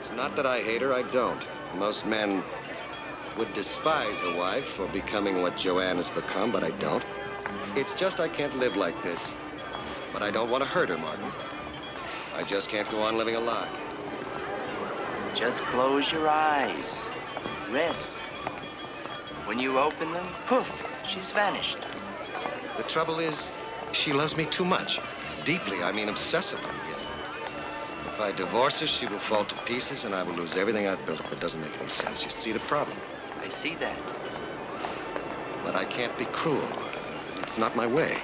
It's not that I hate her, I don't. Most men would despise a wife for becoming what Joanne has become, but I don't. It's just I can't live like this. But I don't want to hurt her, Martin. I just can't go on living a lie. Just close your eyes. Rest. When you open them, poof, she's vanished. The trouble is, she loves me too much. Deeply, I mean obsessively. If I divorce her, she will fall to pieces and I will lose everything I've built up. It doesn't make any sense. You see the problem? I see that. But I can't be cruel. It's not my way.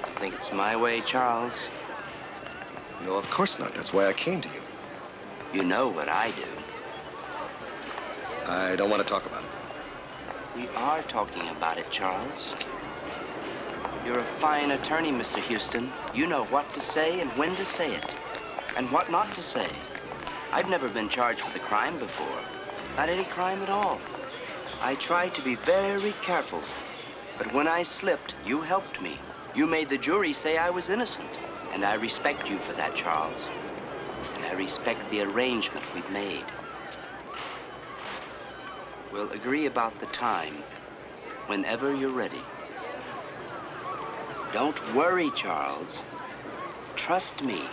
I think it's my way, Charles. No, of course not. That's why I came to you. You know what I do. I don't want to talk about it. We are talking about it, Charles. You're a fine attorney, Mr. Houston. You know what to say and when to say it, and what not to say. I've never been charged with a crime before. Not any crime at all. I tried to be very careful, but when I slipped, you helped me. You made the jury say I was innocent, and I respect you for that, Charles. And I respect the arrangement we've made. We'll agree about the time whenever you're ready. Don't worry, Charles. Trust me.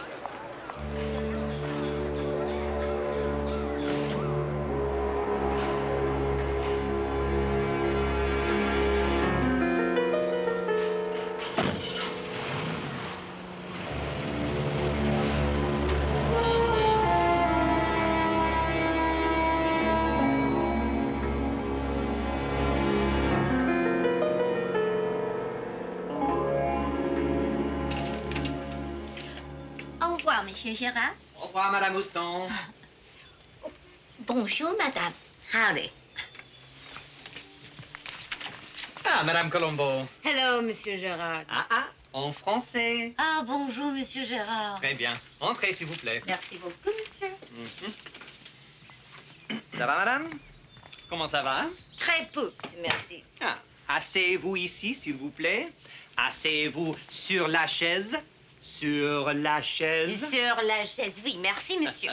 Au revoir, Monsieur Gérard. Au revoir, Madame Houston. Bonjour, Madame. Howdy. Ah, Madame Columbo. Hello, Monsieur Gérard. Ah, en français. Ah, bonjour, Monsieur Gérard. Très bien. Entrez, s'il vous plaît. Merci beaucoup, Monsieur. Ça va, Madame? Comment ça va? Très peu, merci. Ah, asseyez-vous ici, s'il vous plaît. Asseyez-vous sur la chaise. Sur la chaise. Sur la chaise, oui, merci, Monsieur.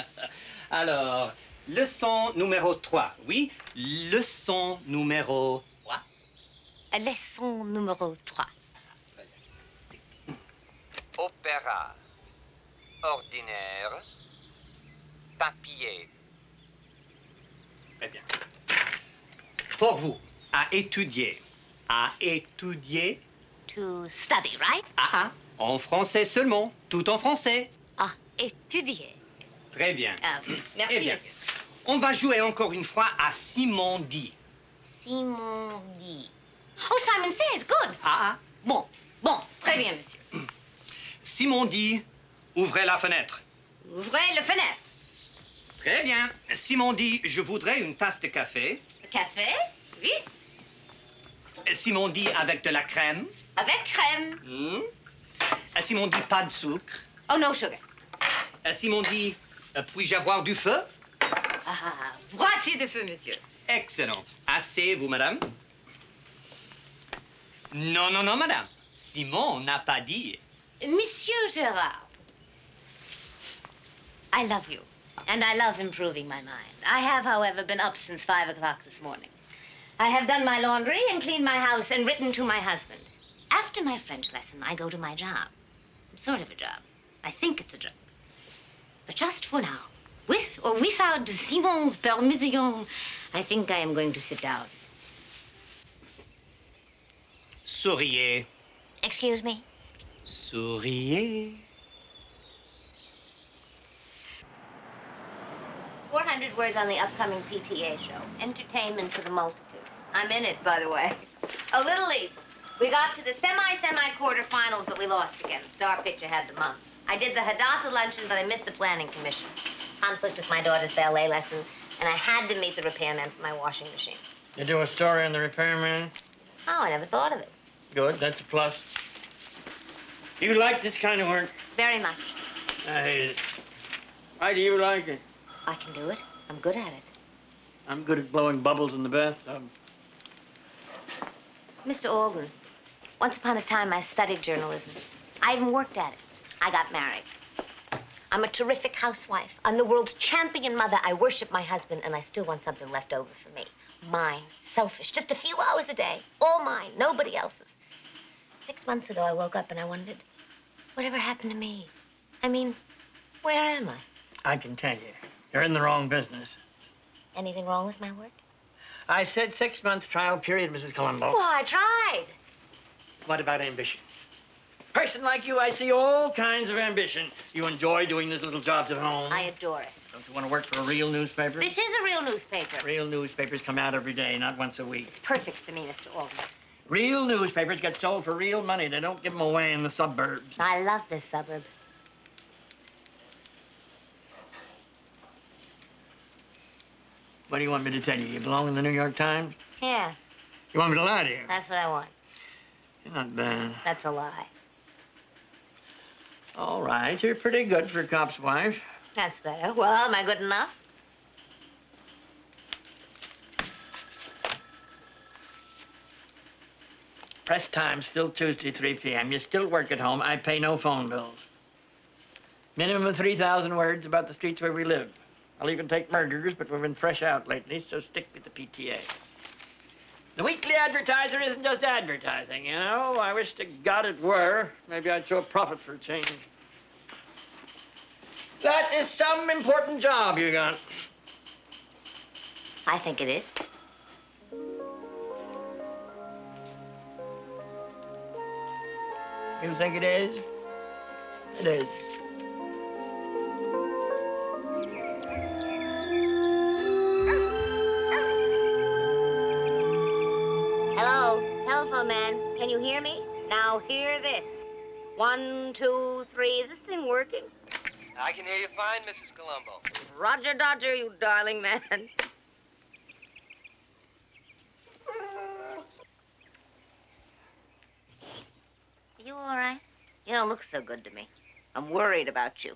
Alors, leçon numéro 3. Oui, leçon numéro 3. Leçon numéro 3. Opéra. Ordinaire. Papier. Très bien. Pour vous, à étudier. À étudier. To study, right? En français seulement. Tout en français. Ah, étudier. Très bien. Ah, merci, Eh bien, Monsieur. on va jouer encore une fois à Simon dit. Simon dit. Oh, Simon says, good. Bon, très bien, Monsieur. Simon dit, ouvrez la fenêtre. Ouvrez la fenêtre. Très bien. Simon dit, je voudrais une tasse de café. Café, oui. Simon dit, avec de la crème. Avec crème. Simon dit, pas de sucre. Oh, no sugar. Simon dit, puis-je avoir du feu? Voici de feu, Monsieur. Excellent. Asseyez-vous, madame. Non, non, non, madame. Simon n'a pas dit. Monsieur Gérard, I love you, and I love improving my mind. I have, however, been up since 5 o'clock this morning. I have done my laundry and cleaned my house and written to my husband. After my French lesson, I go to my job. Sort of a job. I think it's a job. But just for now, with or without Simon's permission, I think I am going to sit down. Souriez. Excuse me? Souriez. 400 words on the upcoming PTA show. Entertainment for the multitudes. I'm in it, by the way. A little leap. We got to the semi-quarterfinals, but we lost again. Star picture had the mumps. I did the Hadassah luncheon, but I missed the planning commission. Conflict with my daughter's ballet lesson, and I had to meet the repairman for my washing machine. You do a story on the repairman? Oh, I never thought of it. Good, that's a plus. You like this kind of work? Very much. I hate it. Why do you like it? I can do it. I'm good at it. I'm good at blowing bubbles in the bathtub. Mr. Alden, once upon a time I studied journalism. I even worked at it. I got married. I'm a terrific housewife. I'm the world's champion mother. I worship my husband, and I still want something left over for me. Mine. Selfish. Just a few hours a day. All mine. Nobody else's. 6 months ago, I woke up and I wondered, whatever happened to me? I mean, where am I? I can tell you, you're in the wrong business. Anything wrong with my work? I said 6-month trial period, Mrs. Columbo. Well, I tried. What about ambition? Person like you, I see all kinds of ambition. You enjoy doing these little jobs at home. I adore it. Don't you want to work for a real newspaper? This is a real newspaper. Real newspapers come out every day, not once a week. It's perfect for me, Mr. Alden. Real newspapers get sold for real money. They don't give them away in the suburbs. I love this suburb. What do you want me to tell you? You belong in the New York Times? Yeah, You want me to lie to you? that's what I want. You're not bad. That's a lie. All right, you're pretty good for a cop's wife. That's better. Well, am I good enough? Press time, still Tuesday, 3 p.m. You still work at home. I pay no phone bills. Minimum of 3,000 words about the streets where we live. I'll even take murderers, but we've been fresh out lately, so stick with the PTA. The Weekly Advertiser isn't just advertising, you know? I wish to God it were. Maybe I'd show a profit for a change. That is some important job you got. I think it is. You think it is? It is. Hello, telephone man. Can you hear me? Now hear this. 1, 2, 3. Is this thing working? I can hear you fine, Mrs. Columbo. Roger, Dodger, you darling man. You all right? You don't look so good to me. I'm worried about you.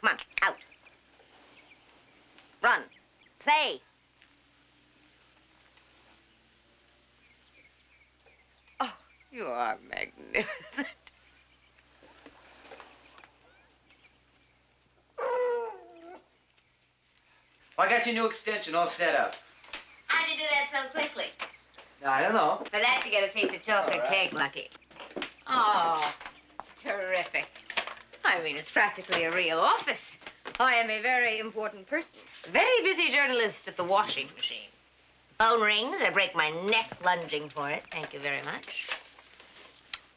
Come on, out. Run. Play. Oh, you are magnificent. I got your new extension all set up. How'd you do that so quickly? I don't know. For that, you get a piece of chocolate All right. cake, Lucky. Oh, terrific. I mean, it's practically a real office. I am a very important person. Very busy journalist at the washing machine. Phone rings. I break my neck lunging for it. Thank you very much.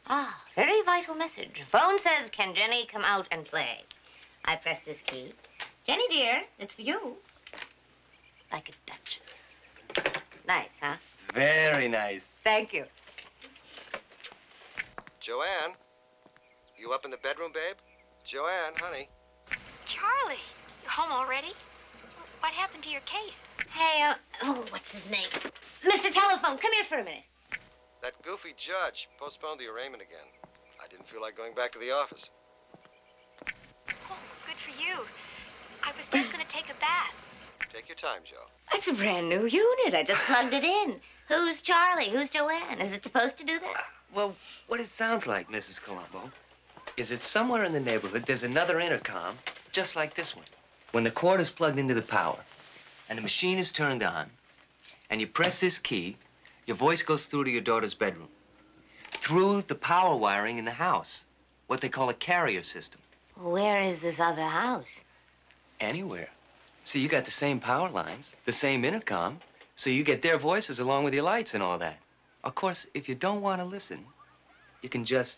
Ah, very vital message. Phone says, can Jenny come out and play? I press this key. Jenny, dear, it's for you. Like a duchess. Nice, huh? Very nice. Thank you. Joanne, you up in the bedroom, babe? Joanne, honey. Charlie, you're home already? What happened to your case? Hey, oh, what's his name? Mr. Telephone, come here for a minute. That goofy judge postponed the arraignment again. I didn't feel like going back to the office. Oh, good for you. I was just going to take a bath. Take your time, Joe. That's a brand new unit. I just plugged it in. Who's Charlie? Who's Joanne? Is it supposed to do that? Well, what it sounds like, Mrs. Columbo, is that somewhere in the neighborhood there's another intercom just like this one. When the cord is plugged into the power and the machine is turned on and you press this key, your voice goes through to your daughter's bedroom. Through the power wiring in the house, what they call a carrier system. Where is this other house? Anywhere. See, you got the same power lines, the same intercom, so you get their voices along with your lights and all that. Of course, if you don't want to listen, you can just...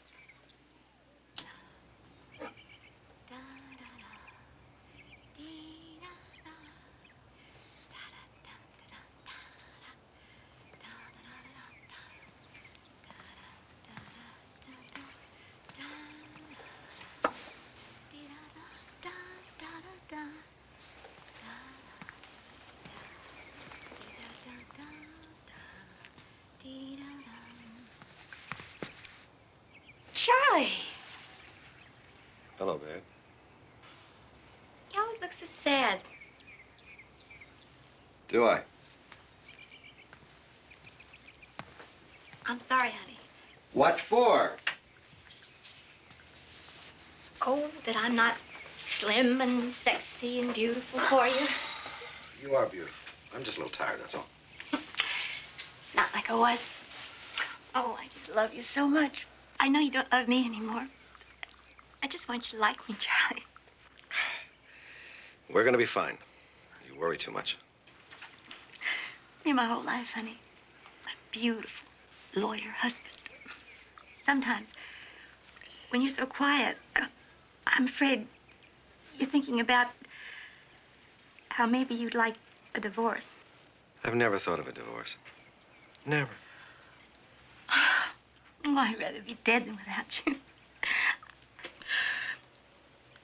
Charlie, Hello, babe. you always look so sad. Do I? I'm sorry, honey. What for? Oh, that I'm not slim and sexy and beautiful for you. You are beautiful. I'm just a little tired, that's all. Not like I was. Oh, I just love you so much. I know you don't love me anymore. I just want you to like me, Charlie. We're gonna be fine. You worry too much. You're my whole life, honey. A beautiful lawyer husband. Sometimes, when you're so quiet, I'm afraid you're thinking about how maybe you'd like a divorce. I've never thought of a divorce. Never. Oh, I'd rather be dead than without you.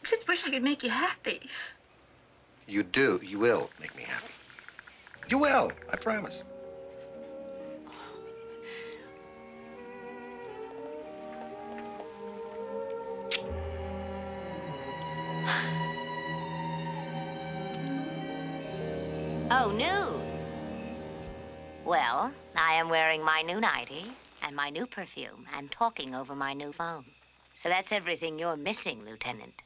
Just wish I could make you happy. You do. You will make me happy. You will. I promise. Oh, news. Well, I am wearing my new nightie and my new perfume and talking over my new phone. So that's everything you're missing, Lieutenant.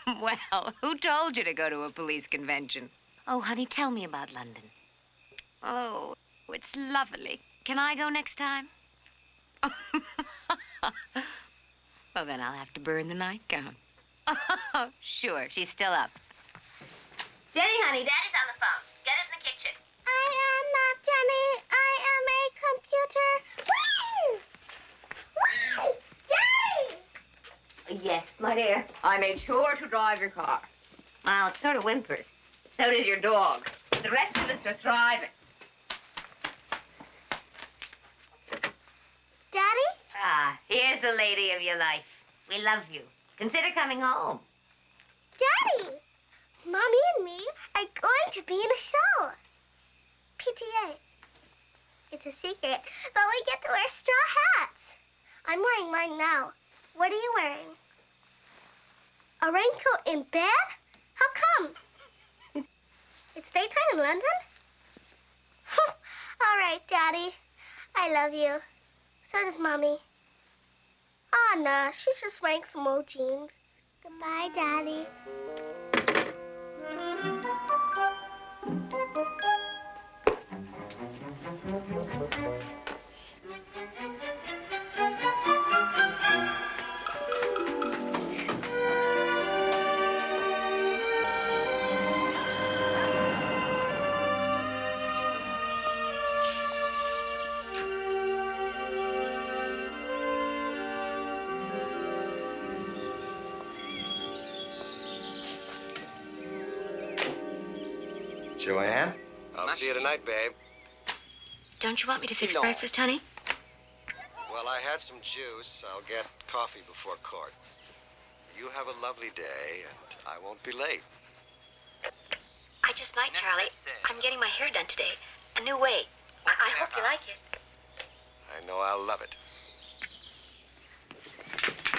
Well, who told you to go to a police convention? Oh, honey, tell me about London. Oh, it's lovely. Can I go next time? Well, then I'll have to burn the nightgown. Oh, sure, she's still up. Jenny, honey, Daddy's on the phone. Get it in the kitchen. I am not Jenny. I am a computer. Woo! Woo! Daddy! Yes, my dear. I made sure to drive your car. Well, it sort of whimpers. So does your dog. The rest of us are thriving. Daddy? Ah, here's the lady of your life. We love you. Consider coming home. Daddy! Mommy and me are going to be in a show. PTA. It's a secret, but we get to wear straw hats. I'm wearing mine now. What are you wearing? A raincoat in bed? How come? It's daytime in London? All right, Daddy. I love you. So does Mommy. Oh, no, she's just wearing some old jeans. Goodbye, Daddy. Joanne? I'll see you tonight, babe. Don't you want me to fix breakfast, honey? Well, I had some juice. I'll get coffee before court. You have a lovely day, and I won't be late. I just might, Charlie. I'm getting my hair done today. A new way. I hope you like it. I know I'll love it.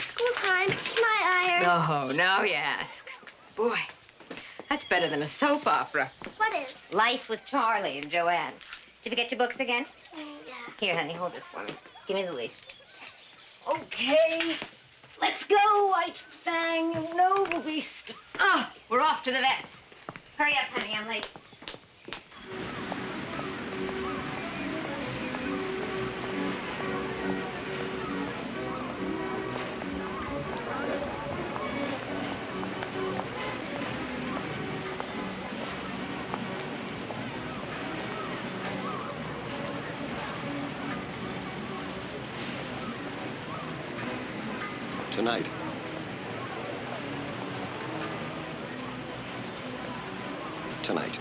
School time. Can I iron? Oh, now you ask. Boy, that's better than a soap opera. What is? Life with Charlie and Joanne. Did you forget your books again? Yeah. Here, honey, hold this for me. Give me the leash. Okay, let's go, White Fang, you noble beast. Ah, we're off to the vets. Hurry up, honey, I'm late. Tonight. Tonight.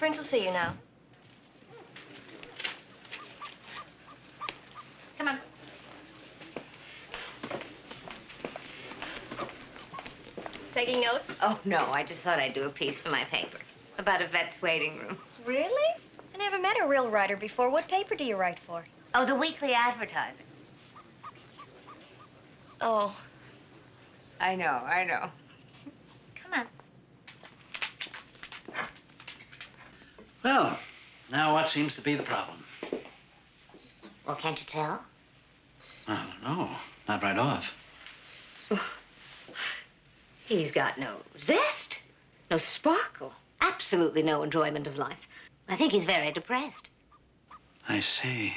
Prince will see you now. Come on. Taking notes? Oh, no, I just thought I'd do a piece for my paper about a vet's waiting room. Really? I never met a real writer before. What paper do you write for? Oh, the Weekly Advertiser. Oh. I know. Come on. Well, now what seems to be the problem? Well, can't you tell? I don't know. Not right off. He's got no zest, no sparkle, absolutely no enjoyment of life. I think he's very depressed. I see.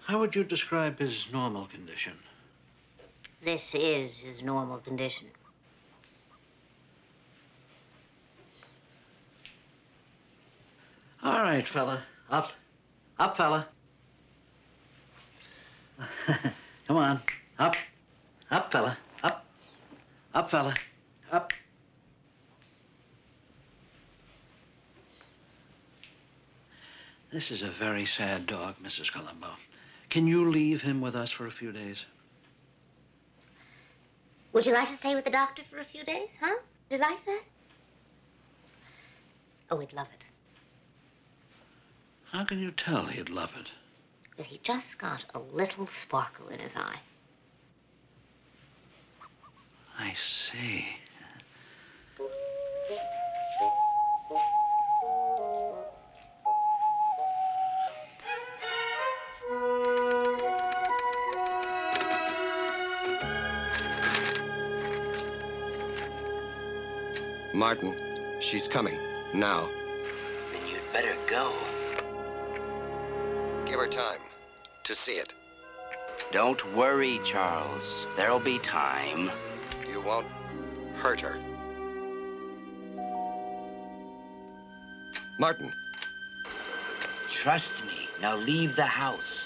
How would you describe his normal condition? This is his normal condition. All right, fella. Up. Up, fella. Come on. Up. Up, fella. Up. Up, fella. Up. This is a very sad dog, Mrs. Columbo. Can you leave him with us for a few days? Would you like to stay with the doctor for a few days, huh? Would you like that? Oh, he'd love it. How can you tell he'd love it? Well, he just got a little sparkle in his eye. I see. Martin, she's coming. Now. Then you'd better go. Give her time to see it. Don't worry, Charles. There'll be time. You won't hurt her. Martin. Trust me. Now leave the house.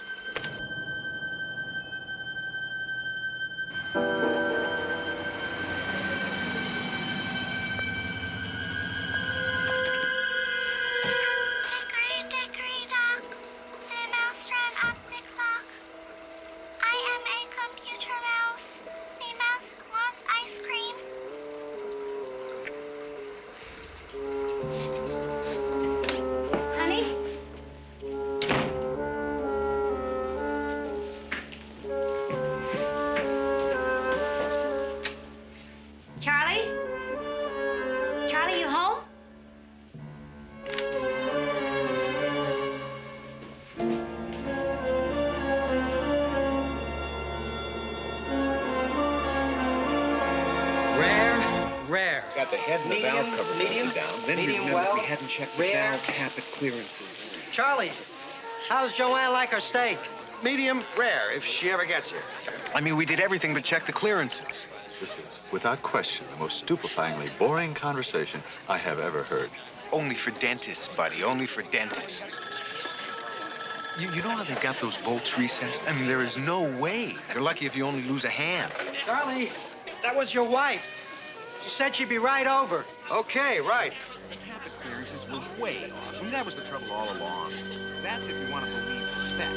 Got the head and the valve cover bolted down. Then medium we remembered well, we hadn't checked the rare. valve cap at clearances. Charlie, how's Joanne like her steak? Medium rare, if she ever gets here. I mean, we did everything but check the clearances. This is, without question, the most stupefyingly boring conversation I have ever heard. Only for dentists, buddy. Only for dentists. You know how they got those bolts recessed? I mean, there is no way. You're lucky if you only lose a hand. Charlie, that was your wife. She said she'd be right over. Okay, right. The cap at clearances was way off. I mean, that was the trouble all along. That's if you want to believe the specs.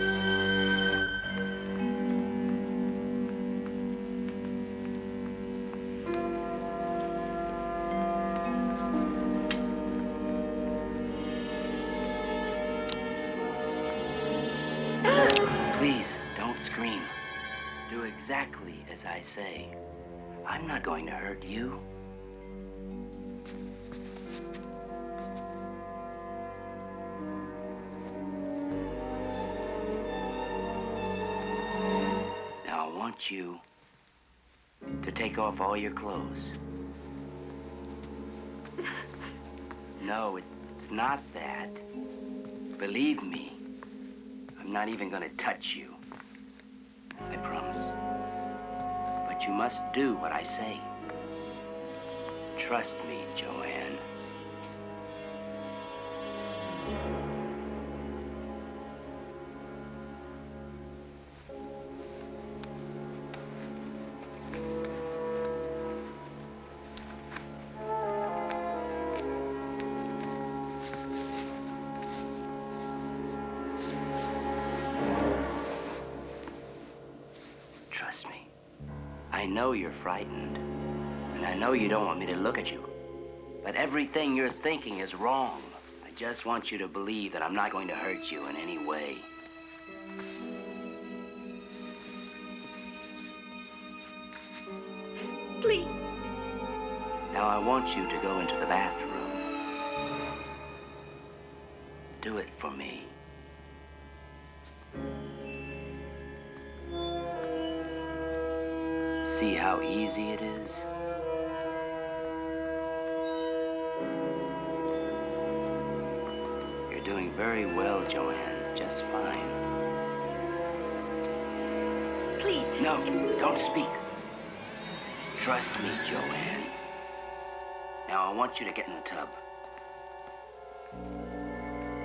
Please, don't scream. Do exactly as I say. I'm not going to hurt you. Now, I want you to take off all your clothes. No, it's not that. Believe me, I'm not even going to touch you. I promise. But you must do what I say. Trust me, Joanne. know you're frightened. And I know you don't want me to look at you. But everything you're thinking is wrong. I just want you to believe that I'm not going to hurt you in any way. Please. Now I want you to go into the bathroom. Do it for me. See how easy it is? You're doing very well, Joanne. Just fine. Please. No, don't speak. Trust me, Joanne. Now I want you to get in the tub.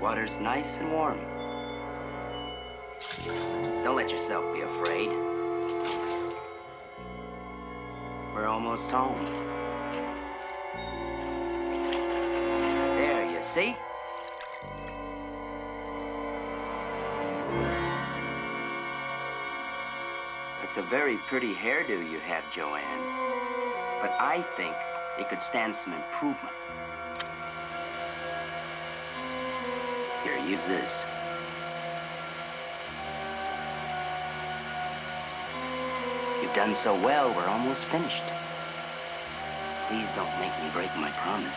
Water's nice and warm. Don't let yourself be afraid. We're almost home. There, you see? It's a very pretty hairdo you have, Joanne. But I think it could stand some improvement. Here, use this. You've done so well, we're almost finished. Please don't make me break my promise.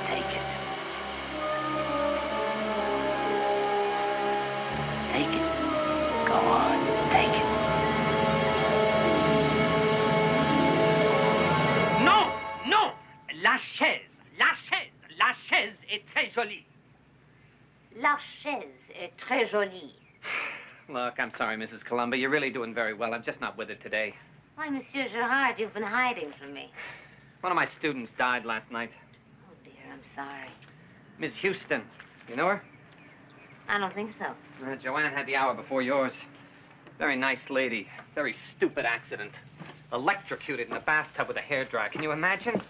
Take it. Take it. Go on, take it. Non, non, la chaise, la chaise, la chaise est très jolie. La chaise est très jolie. Look, I'm sorry, Mrs. Columbo. You're really doing very well. I'm just not with it today. Why, Monsieur Gerard, you've been hiding from me. One of my students died last night. Oh, dear, I'm sorry. Miss Houston. You know her? I don't think so. Joanne had the hour before yours. Very nice lady. Very stupid accident. Electrocuted in a bathtub with a hairdryer. Can you imagine? As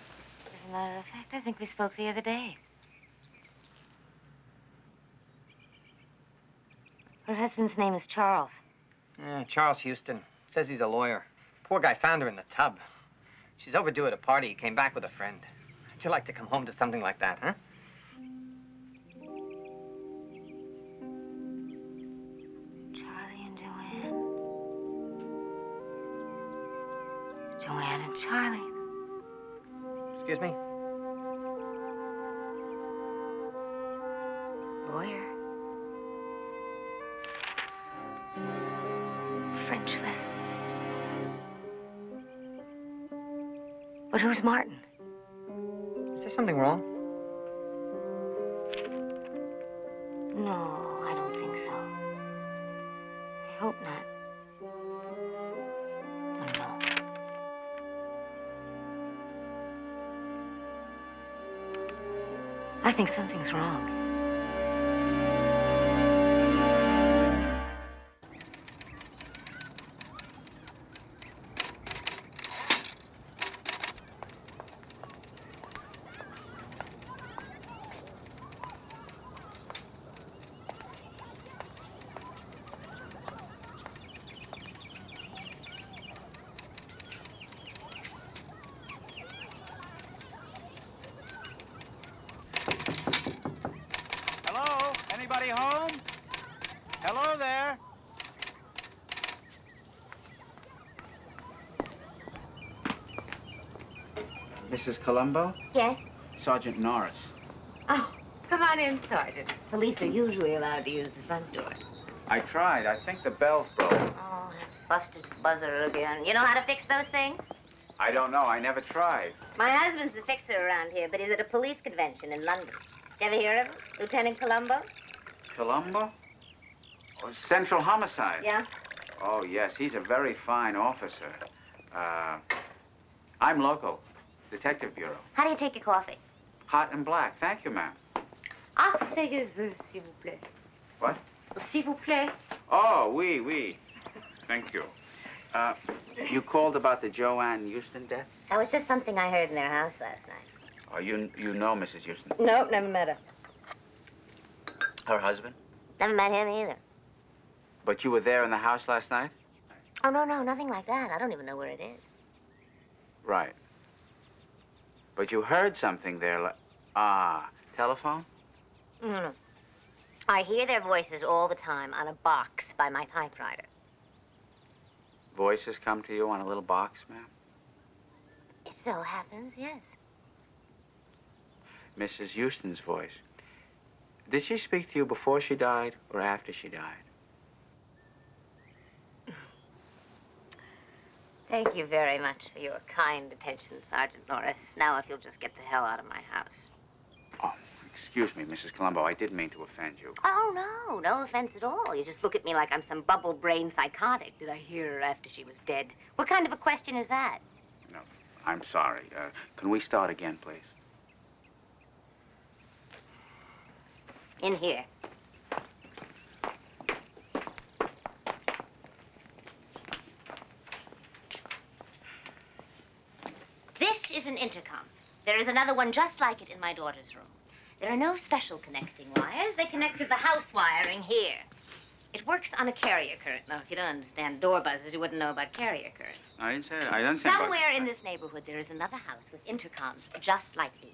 a matter of fact, I think we spoke the other day. Her husband's name is Charles. Yeah, Charles Houston. Says he's a lawyer. Poor guy found her in the tub. She's overdue at a party. He came back with a friend. How'd you like to come home to something like that, huh? Charlie and Joanne. Joanne and Charlie. Excuse me? Lawyer. French lessons. But who's Martin? Is there something wrong? No, I don't think so. I hope not. Oh, no. I think something's wrong. Hello? Anybody home? Hello there? Mrs. Columbo? Yes? Sergeant Norris. Oh, come on in, Sergeant. Police are usually allowed to use the front door. I tried. I think the bell's broke. Oh, that busted buzzer again. You know how to fix those things? I don't know. I never tried. My husband's a fixer around here, but he's at a police convention in London. You ever hear of him? Lieutenant Columbo? Columbo? Oh, Central Homicide. Yeah? Oh, yes. He's a very fine officer. I'm local. Detective Bureau. How do you take your coffee? Hot and black. Thank you, ma'am. Asseyez-vous, s'il vous plaît. What? S'il vous plaît. Oh, oui. Thank you. You called about the Joanne Houston death? That was just something I heard in their house last night. Oh, you know Mrs. Houston? Nope, never met her. Her husband? Never met him either. But you were there in the house last night? Oh, no, nothing like that. I don't even know where it is. Right. But you heard something there like... Ah, telephone? No. I hear their voices all the time on a box by my typewriter. Voices come to you on a little box, ma'am? It so happens, yes. Mrs. Houston's voice. Did she speak to you before she died or after she died? Thank you very much for your kind attention, Sergeant Norris. Now, if you'll just get the hell out of my house. Oh, excuse me, Mrs. Columbo. I didn't mean to offend you. Oh, no offense at all. You just look at me like I'm some bubble-brained psychotic. Did I hear her after she was dead? What kind of a question is that? No, I'm sorry. Can we start again, please? In here. This is an intercom. There is another one just like it in my daughter's room. There are no special connecting wires. They connect to the house wiring here. It works on a carrier current. Now, if you don't understand door buzzers, you wouldn't know about carrier currents. I didn't say that. I don't say Somewhere in this neighborhood, there is another house with intercoms just like these.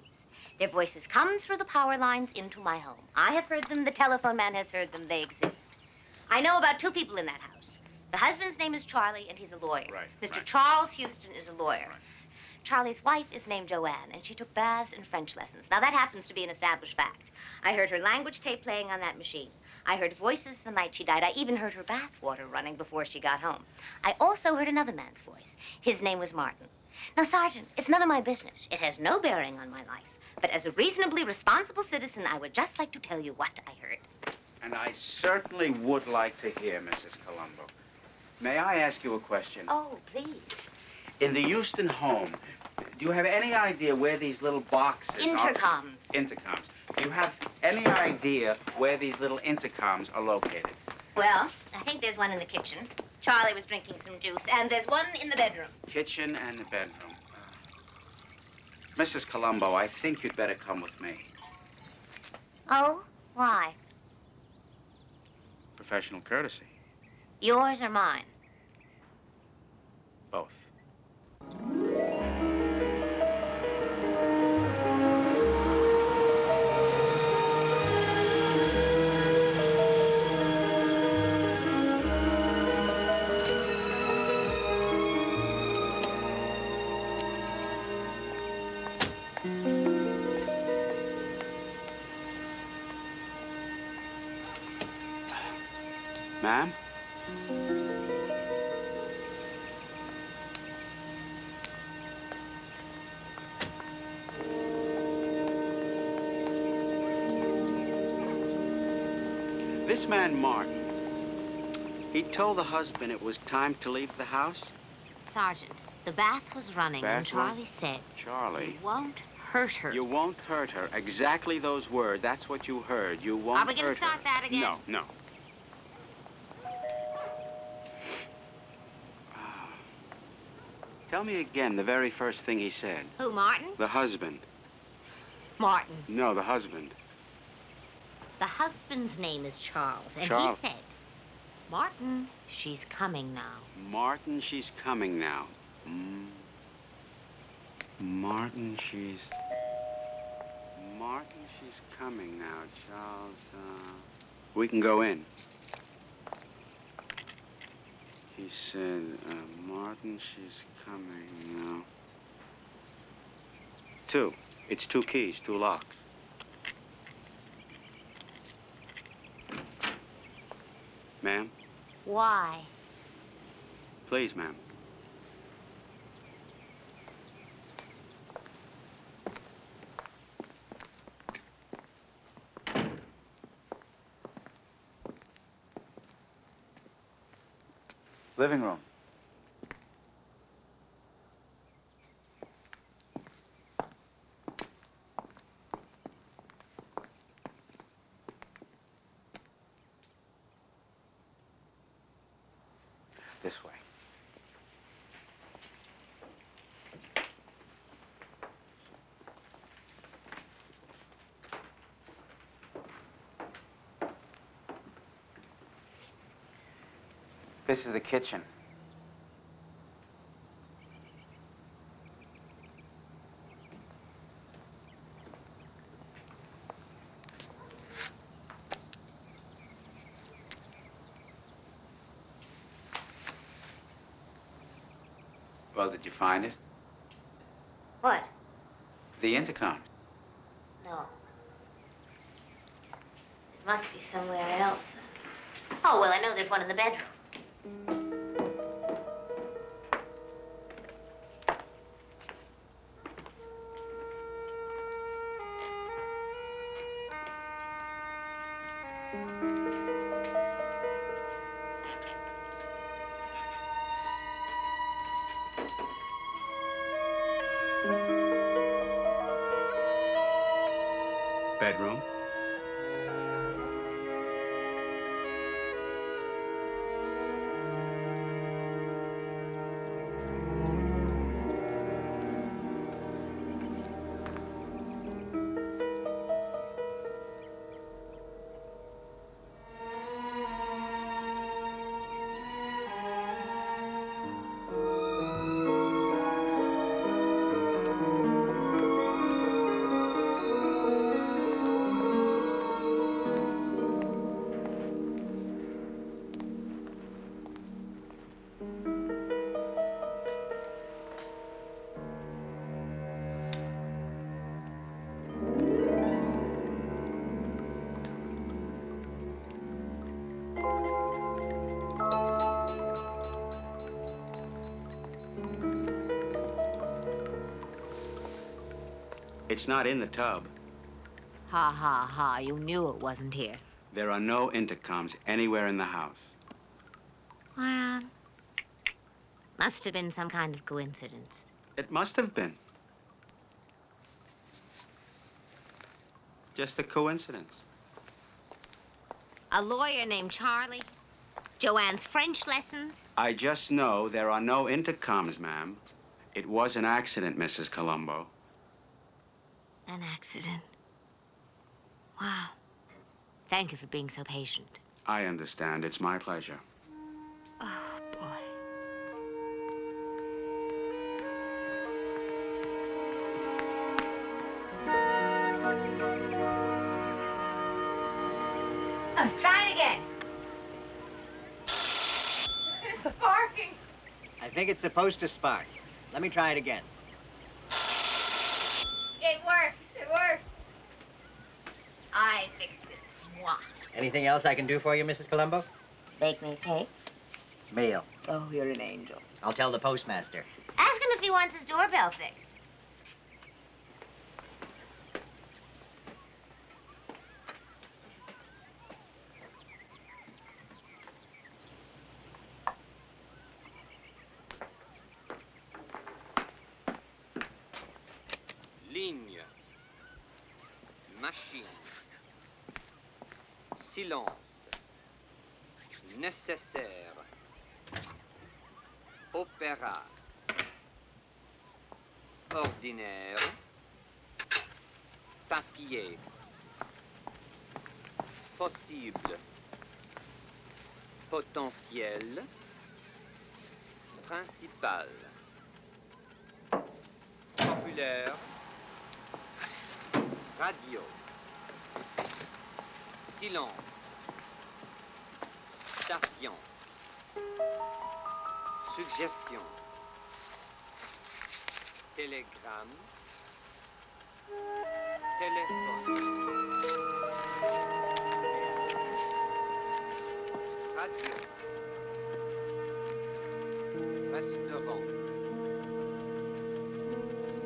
Their voices come through the power lines into my home. I have heard them. The telephone man has heard them. They exist. I know about 2 people in that house. The husband's name is Charlie, and he's a lawyer. Right, Mr. right. Charles Houston is a lawyer. Right. Charlie's wife is named Joanne, and she took baths and French lessons. Now, that happens to be an established fact. I heard her language tape playing on that machine. I heard voices the night she died. I even heard her bath water running before she got home. I also heard another man's voice. His name was Martin. Now, Sergeant, it's none of my business. It has no bearing on my life. But as a reasonably responsible citizen, I would just like to tell you what I heard. And I certainly would like to hear, Mrs. Columbo. May I ask you a question? Oh, please. In the Houston home, do you have any idea where these little boxes Intercoms. are? Intercoms. Do you have any idea where these little intercoms are located? Well, I think there's one in the kitchen. Charlie was drinking some juice, and there's one in the bedroom. Kitchen and the bedroom. Mrs. Columbo, I think you'd better come with me. Oh? Why? Professional courtesy. Yours or mine? Both. Ma'am? This man, Martin, he told the husband it was time to leave the house? Sergeant, the bath was running, and Charlie said... Charlie? You won't hurt her. You won't hurt her. Exactly those words. That's what you heard. You won't hurt her. Are we going to start that again? No. Tell me again the very first thing he said. Who, Martin? The husband. Martin. No, the husband. The husband's name is Charles, and Charles. he said, Martin, she's coming now. Martin, she's coming now. Martin, she's coming now, Charles. We can go in. He said, Martin, she's coming now. 2. It's 2 keys, 2 locks. Ma'am? Why? Please, ma'am. Living room. This way. This is the kitchen. Well, did you find it? What? The intercom. No. It must be somewhere else. Oh, well, I know there's one in the bedroom. Bedroom. It's not in the tub. Ha, ha, ha. You knew it wasn't here. There are no intercoms anywhere in the house. Well, must have been some kind of coincidence. It must have been. Just a coincidence. A lawyer named Charlie? Joanne's French lessons? I just know there are no intercoms, ma'am. It was an accident, Mrs. Columbo. An accident. Wow. Thank you for being so patient. I understand. It's my pleasure. Oh, boy. Oh, try it again. It's sparking. I think it's supposed to spark. Let me try it again. It works. It works. I fixed it. Mwah. Anything else I can do for you, Mrs. Columbo? Bake me a cake. Mail. Oh, you're an angel. I'll tell the postmaster. Ask him if he wants his doorbell fixed. Ligne. Machine. Silence. Nécessaire. Opéra. Ordinaire. Papier. Possible. Potentiel. Principal. Populaire. Radio. Silence. Station. Suggestion. Télégramme. Téléphone. Radio. Restaurant.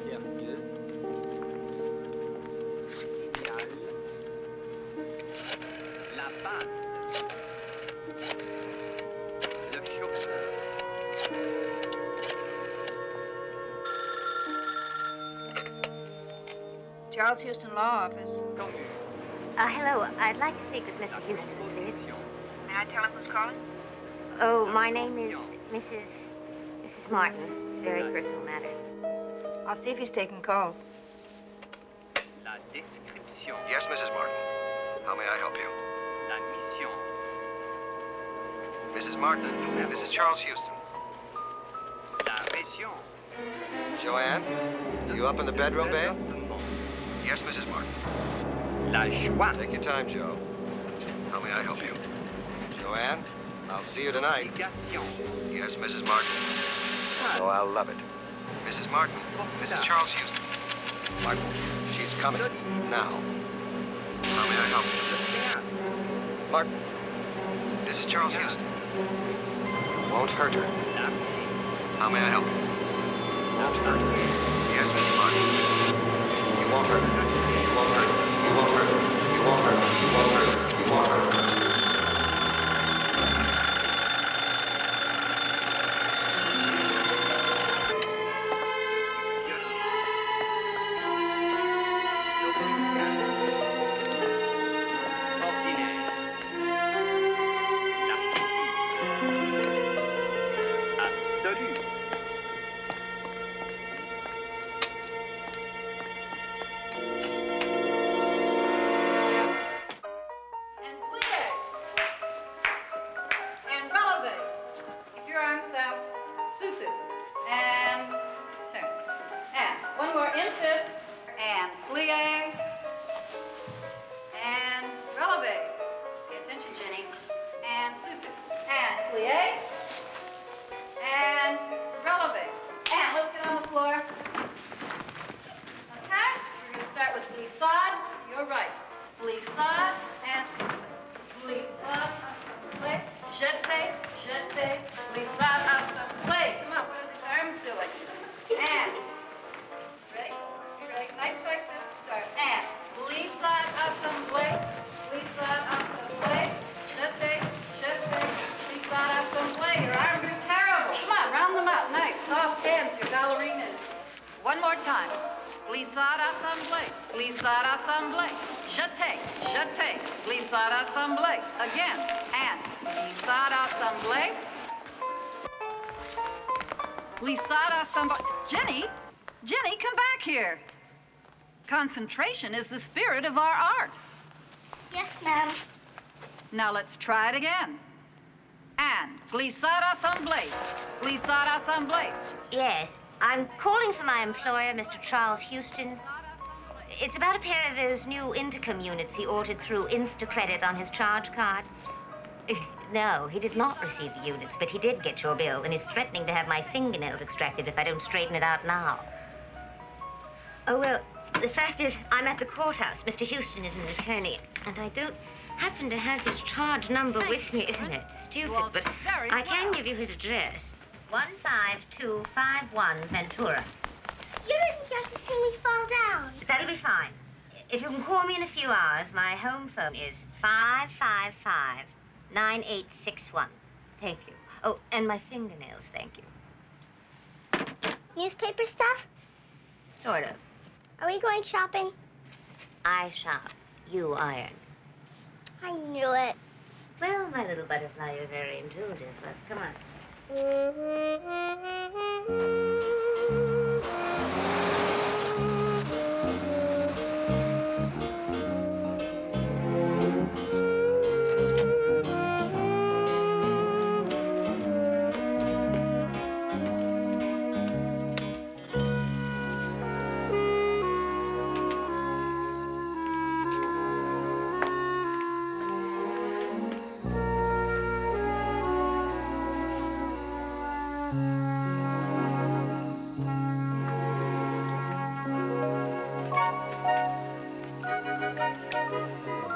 Sérieux. Signal. La panne. Le chauffeur. Charles Houston Law Office. Hello. I'd like to speak with Mr. Houston, please. May I tell him who's calling? Oh, my name is Mrs. Martin. It's a very personal matter. I'll see if he's taking calls. La description. Yes, Mrs. Martin. How may I help you? La mission. Mrs. Martin and Mrs. Charles Houston. La région. Joanne, you up in the bedroom, babe? Yes, Mrs. Martin. La joie. Take your time, Joe. How may I help you? Joanne, I'll see you tonight. Obligation. Yes, Mrs. Martin. Oh, I'll love it. Mrs. Martin, Mrs. Charles Houston. Martin, she's coming. Now. How may I help you? Martin, this is Charles Houston. You won't hurt her. How may I help you? Won't hurt her. Yes, Mrs. Martin. You won't hurt her. You won't hurt her. You won't hurt her. You won't hurt her. You won't hurt her. You won't hurt her. One more time. Glissade assemblée, glissade assemblée. Jeté, jeté, glissade assemblée. Again, and glissade assemblée. Glissade assemblée. Jenny, Jenny, come back here. Concentration is the spirit of our art. Yes, ma'am. Now let's try it again. And glissade assemblée, glissade assemblée. Yes, I'm calling for my employer, Mr. Charles Houston. It's about a pair of those new intercom units he ordered through Instacredit on his charge card. No, he did not receive the units, but he did get your bill, and is threatening to have my fingernails extracted if I don't straighten it out now. Oh, well, the fact is, I'm at the courthouse. Mr. Houston is an attorney, and I don't happen to have his charge number with me. Isn't it stupid? But I can give you his address. 15251 Ventura. You didn't just see me fall down. That'll be fine. If you can call me in a few hours, my home phone is 555-9861. Thank you. Oh, and my fingernails, thank you. Newspaper stuff? Sort of. Are we going shopping? I shop. You iron. I knew it. Well, my little butterfly, you're very intuitive. But come on.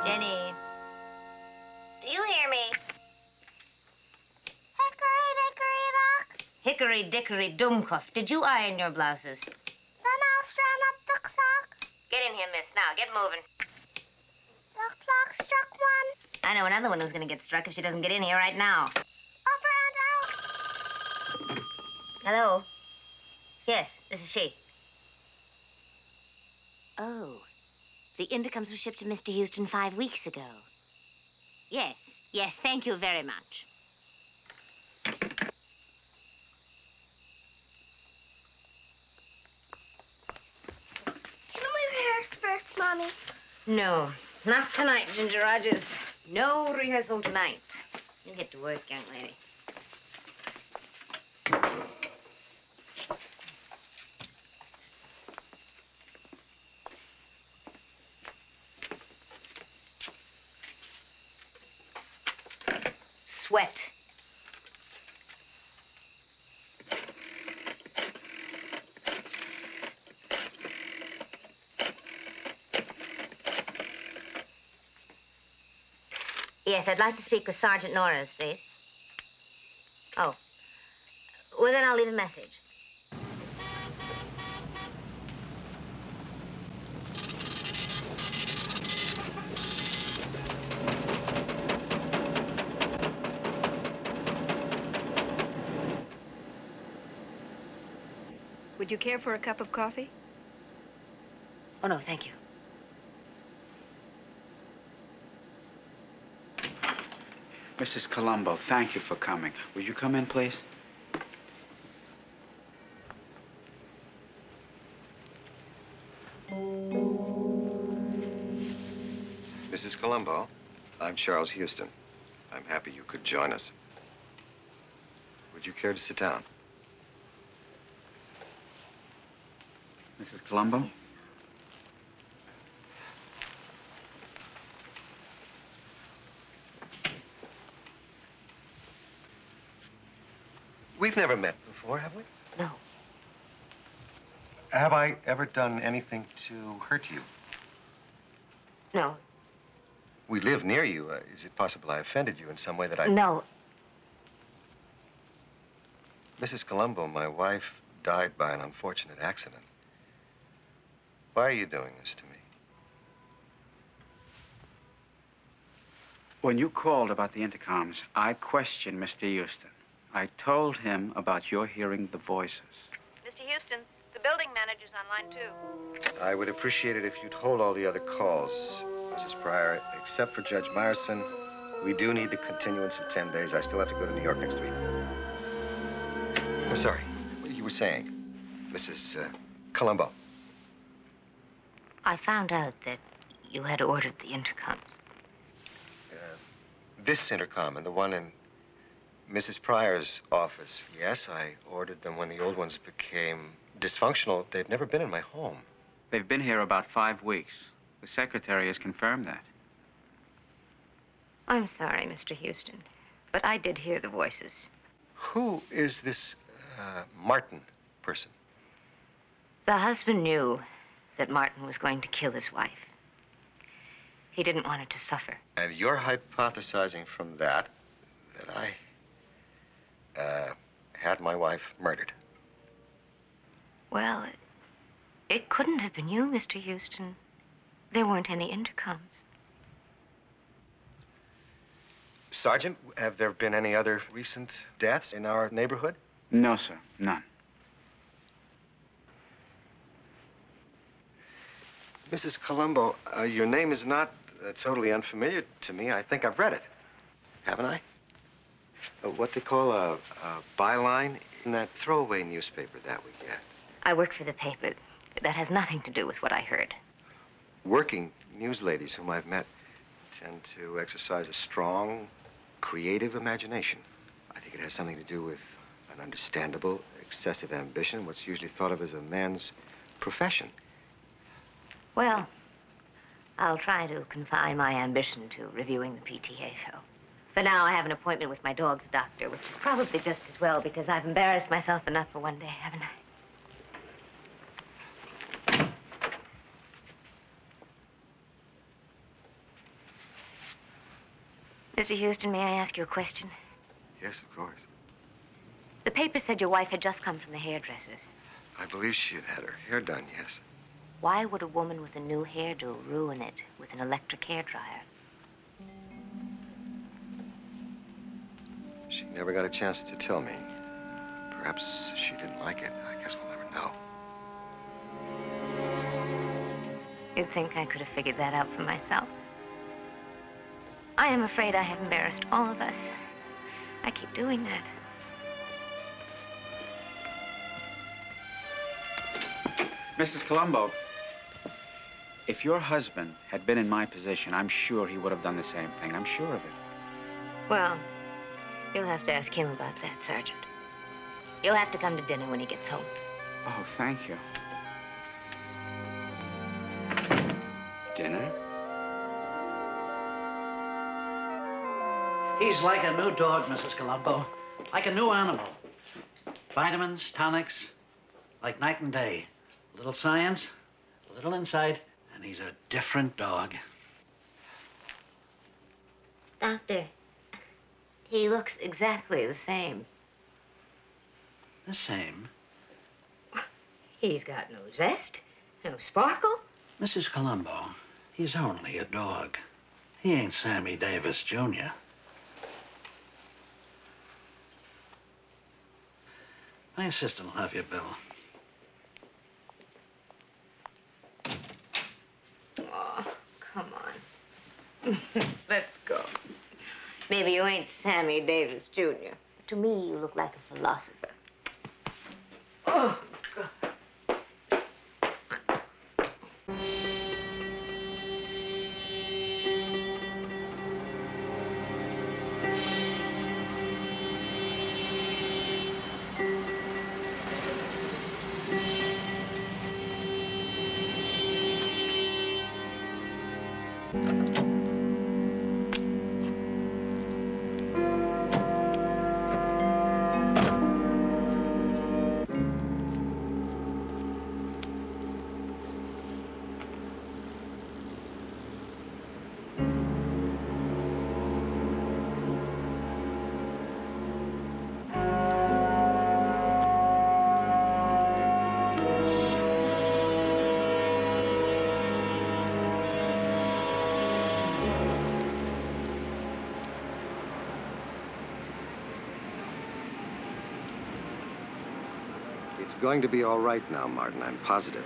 Jenny, do you hear me? Hickory dickory dock. Hickory dickory doomcuff. Did you iron your blouses? The mouse ran up the clock. Get in here, miss. Now, get moving. The clock struck one. I know another one who's going to get struck if she doesn't get in here right now. Over and out. Hello? Yes, this is she. Oh, the intercoms were shipped to Mr. Houston 5 weeks ago. Yes, yes, thank you very much. Can we rehearse first, Mommy? No, not tonight, Ginger Rogers. No rehearsal tonight. You get to work, young lady. Sweat. Yes, I'd like to speak with Sergeant Norris, please. Oh. Well, then I'll leave a message. Would you care for a cup of coffee? Oh, no, thank you. Mrs. Columbo, thank you for coming. Would you come in, please? Mrs. Columbo, I'm Charles Houston. I'm happy you could join us. Would you care to sit down? Mrs. Columbo? We've never met before, have we? No. Have I ever done anything to hurt you? No. We live near you. Is it possible I offended you in some way that I... No. Mrs. Columbo, my wife died by an unfortunate accident. Why are you doing this to me? When you called about the intercoms, I questioned Mr. Houston. I told him about your hearing the voices. Mr. Houston, the building manager's on line 2. I would appreciate it if you'd hold all the other calls, Mrs. Pryor, except for Judge Myerson. We do need the continuance of 10 days. I still have to go to New York next week. I'm sorry. What you were saying, Mrs. Columbo. I found out that you had ordered the intercoms. This intercom and the one in Mrs. Pryor's office. Yes, I ordered them when the old ones became dysfunctional. They've never been in my home. They've been here about 5 weeks. The secretary has confirmed that. I'm sorry, Mr. Houston, but I did hear the voices. Who is this Martin person? The husband knew that Martin was going to kill his wife. He didn't want her to suffer. And you're hypothesizing from that I had my wife murdered. Well, it couldn't have been you, Mr. Houston. There weren't any intercoms. Sergeant, have there been any other recent deaths in our neighborhood? No, sir. None. Mrs. Columbo, your name is not totally unfamiliar to me. I think I've read it. Haven't I? What they call a byline in that throwaway newspaper that we get. I work for the paper. That has nothing to do with what I heard. Working news ladies whom I've met tend to exercise a strong, creative imagination. I think it has something to do with an understandable, excessive ambition, what's usually thought of as a man's profession. Well, I'll try to confine my ambition to reviewing the PTA show. For now, I have an appointment with my dog's doctor, which is probably just as well because I've embarrassed myself enough for one day, haven't I? Mr. Houston, may I ask you a question? Yes, of course. The paper said your wife had just come from the hairdresser's. I believe she had had her hair done, yes. Why would a woman with a new hairdo ruin it with an electric hairdryer? She never got a chance to tell me. Perhaps she didn't like it. I guess we'll never know. You'd think I could have figured that out for myself. I am afraid I have embarrassed all of us. I keep doing that. Mrs. Columbo, if your husband had been in my position, I'm sure he would have done the same thing. I'm sure of it. Well, You'll have to ask him about that, Sergeant. You'll have to come to dinner when he gets home. Oh, thank you. Dinner? He's like a new dog, Mrs. Columbo. Like a new animal. Vitamins, tonics, like night and day. A little science, a little insight, and he's a different dog. Doctor, he looks exactly the same. The same? He's got no zest, no sparkle. Mrs. Columbo, he's only a dog. He ain't Sammy Davis, Jr. My assistant will have your bill. Oh, come on. Let's go. Maybe you ain't Sammy Davis, Jr. To me, you look like a philosopher. Oh, God. It's going to be all right now, Martin. I'm positive.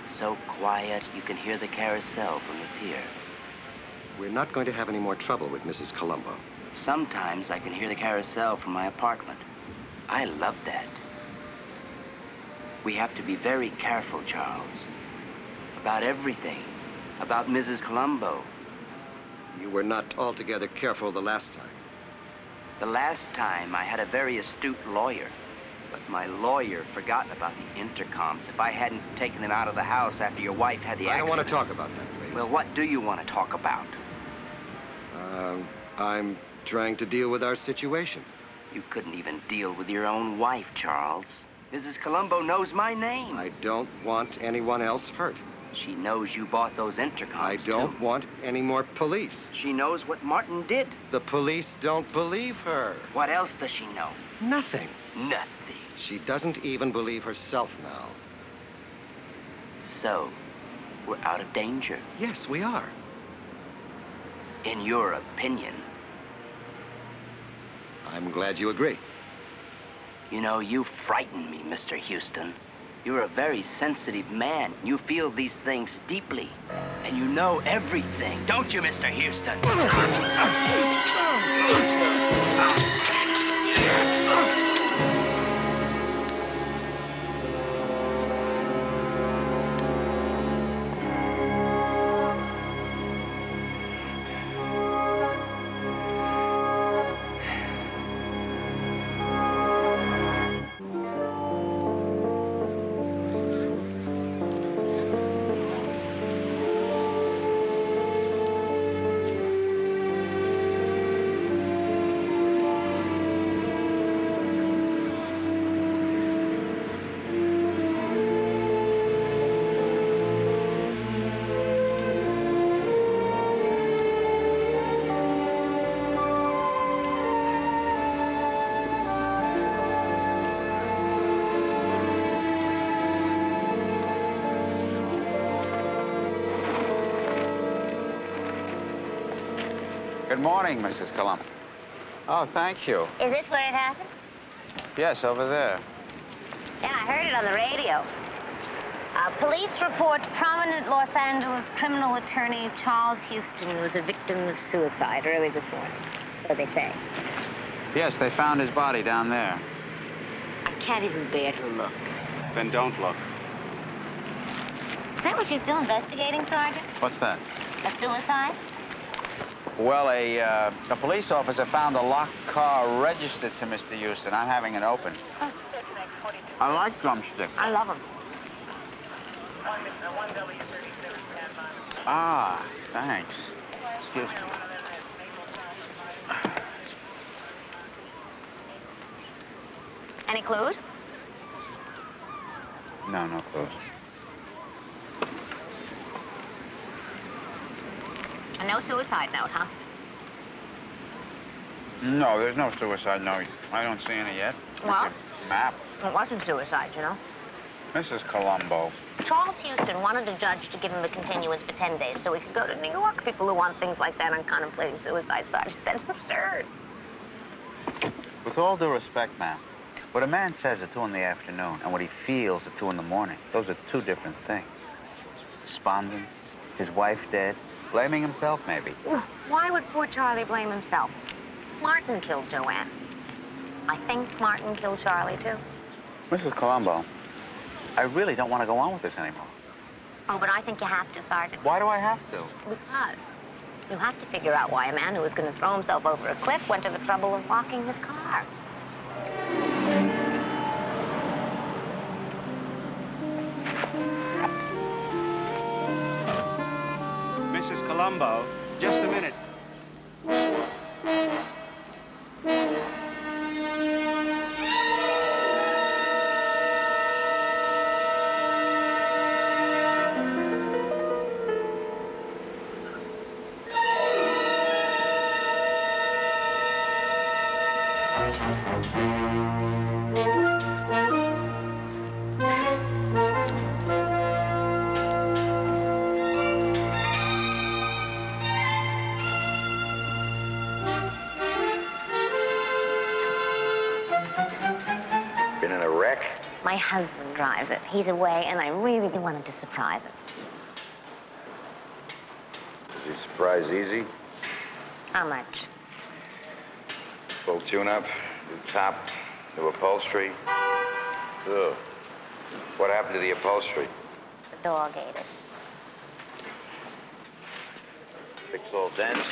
So quiet, you can hear the carousel from the pier. We're not going to have any more trouble with Mrs. Columbo. Sometimes I can hear the carousel from my apartment. I love that. We have to be very careful, Charles. About everything. About Mrs. Columbo. You were not altogether careful the last time. The last time, I had a very astute lawyer. But my lawyer forgot about the intercoms. If I hadn't taken them out of the house after your wife had the accident... I don't want to talk about that, please. Well, what do you want to talk about? I'm trying to deal with our situation. You couldn't even deal with your own wife, Charles. Mrs. Columbo knows my name. I don't want anyone else hurt. She knows you bought those intercoms, I don't want any more police. She knows what Martin did. The police don't believe her. What else does she know? Nothing. Nothing. She doesn't even believe herself now. So, we're out of danger. Yes, we are. In your opinion. I'm glad you agree. You know, you frighten me, Mr. Houston. You're a very sensitive man. You feel these things deeply. And you know everything, don't you, Mr. Houston? Good morning, Mrs. Columbo. Oh, thank you. Is this where it happened? Yes, over there. Yeah, I heard it on the radio. Police report prominent Los Angeles criminal attorney Charles Houston was a victim of suicide early this morning. So they say. Yes, they found his body down there. I can't even bear to look. Then don't look. Is that what you're still investigating, Sergeant? What's that? A suicide? Well, a police officer found a locked car registered to Mr. Houston. I'm having it open. I like drumsticks. I love them. Ah, thanks. Excuse me. Any clues? No, no clues. And no suicide note, huh? No, there's no suicide note. I don't see any yet. Well? It's a map. It wasn't suicide, you know. Mrs. Columbo. Charles Houston wanted a judge to give him a continuance for 10 days so he could go to New York. People who want things like that aren't contemplating suicide, Sergeant. That's absurd. With all due respect, ma'am, what a man says at 2 in the afternoon and what he feels at 2 in the morning, those are two different things. Despondent, his wife dead, blaming himself, maybe. Why would poor Charlie blame himself? Martin killed Joanne. I think Martin killed Charlie, too. Mrs. Columbo, I really don't want to go on with this anymore. Oh, but I think you have to, Sergeant. Why do I have to? Because you have to figure out why a man who was going to throw himself over a cliff went to the trouble of locking his car. Mrs. Columbo, just a minute. Been in a wreck? My husband drives it. He's away, and I really wanted to surprise him. Is your surprise easy? How much? Full tune-up, new top, new upholstery. Ugh. What happened to the upholstery? The dog ate it. Fix all dents?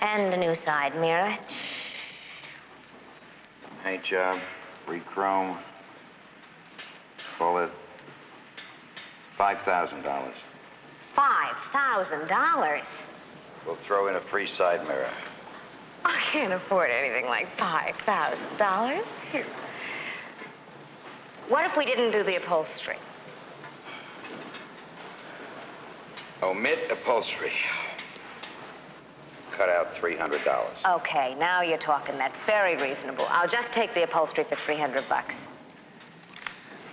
And a new side mirror. Paint job, re-chrome. Call it $5,000. $5,000? We'll throw in a free side mirror. I can't afford anything like $5,000. Here. What if we didn't do the upholstery? Omit upholstery. Cut out $300. Okay, now you're talking. That's very reasonable. I'll just take the upholstery for $300.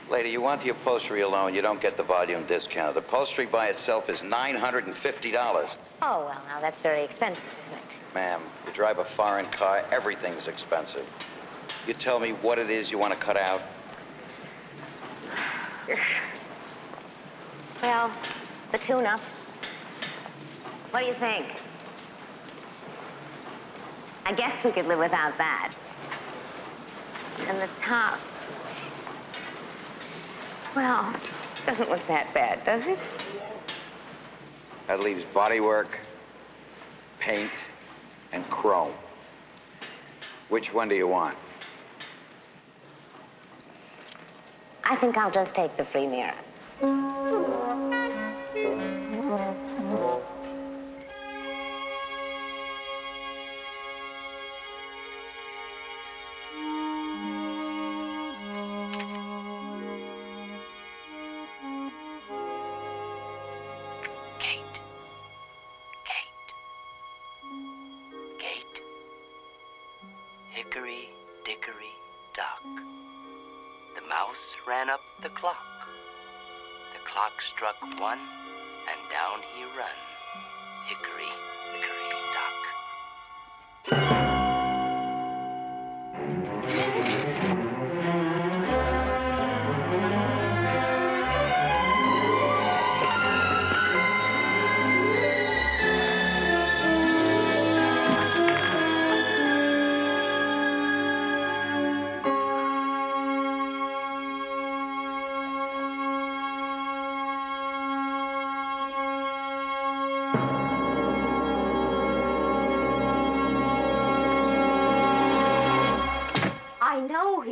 Lady, you want the upholstery alone, you don't get the volume discount. The upholstery by itself is $950. Oh, well, now that's very expensive, isn't it? Ma'am, you drive a foreign car, everything's expensive. You tell me what it is you want to cut out. Well, the tune-up. What do you think? I guess we could live without that. And the top. Well, doesn't look that bad, does it? That leaves bodywork, paint, and chrome. Which one do you want? I think I'll just take the free mirror. Hickory, dickory, dock. The mouse ran up the clock. The clock struck 1, and down he run. Hickory, dickory, dock.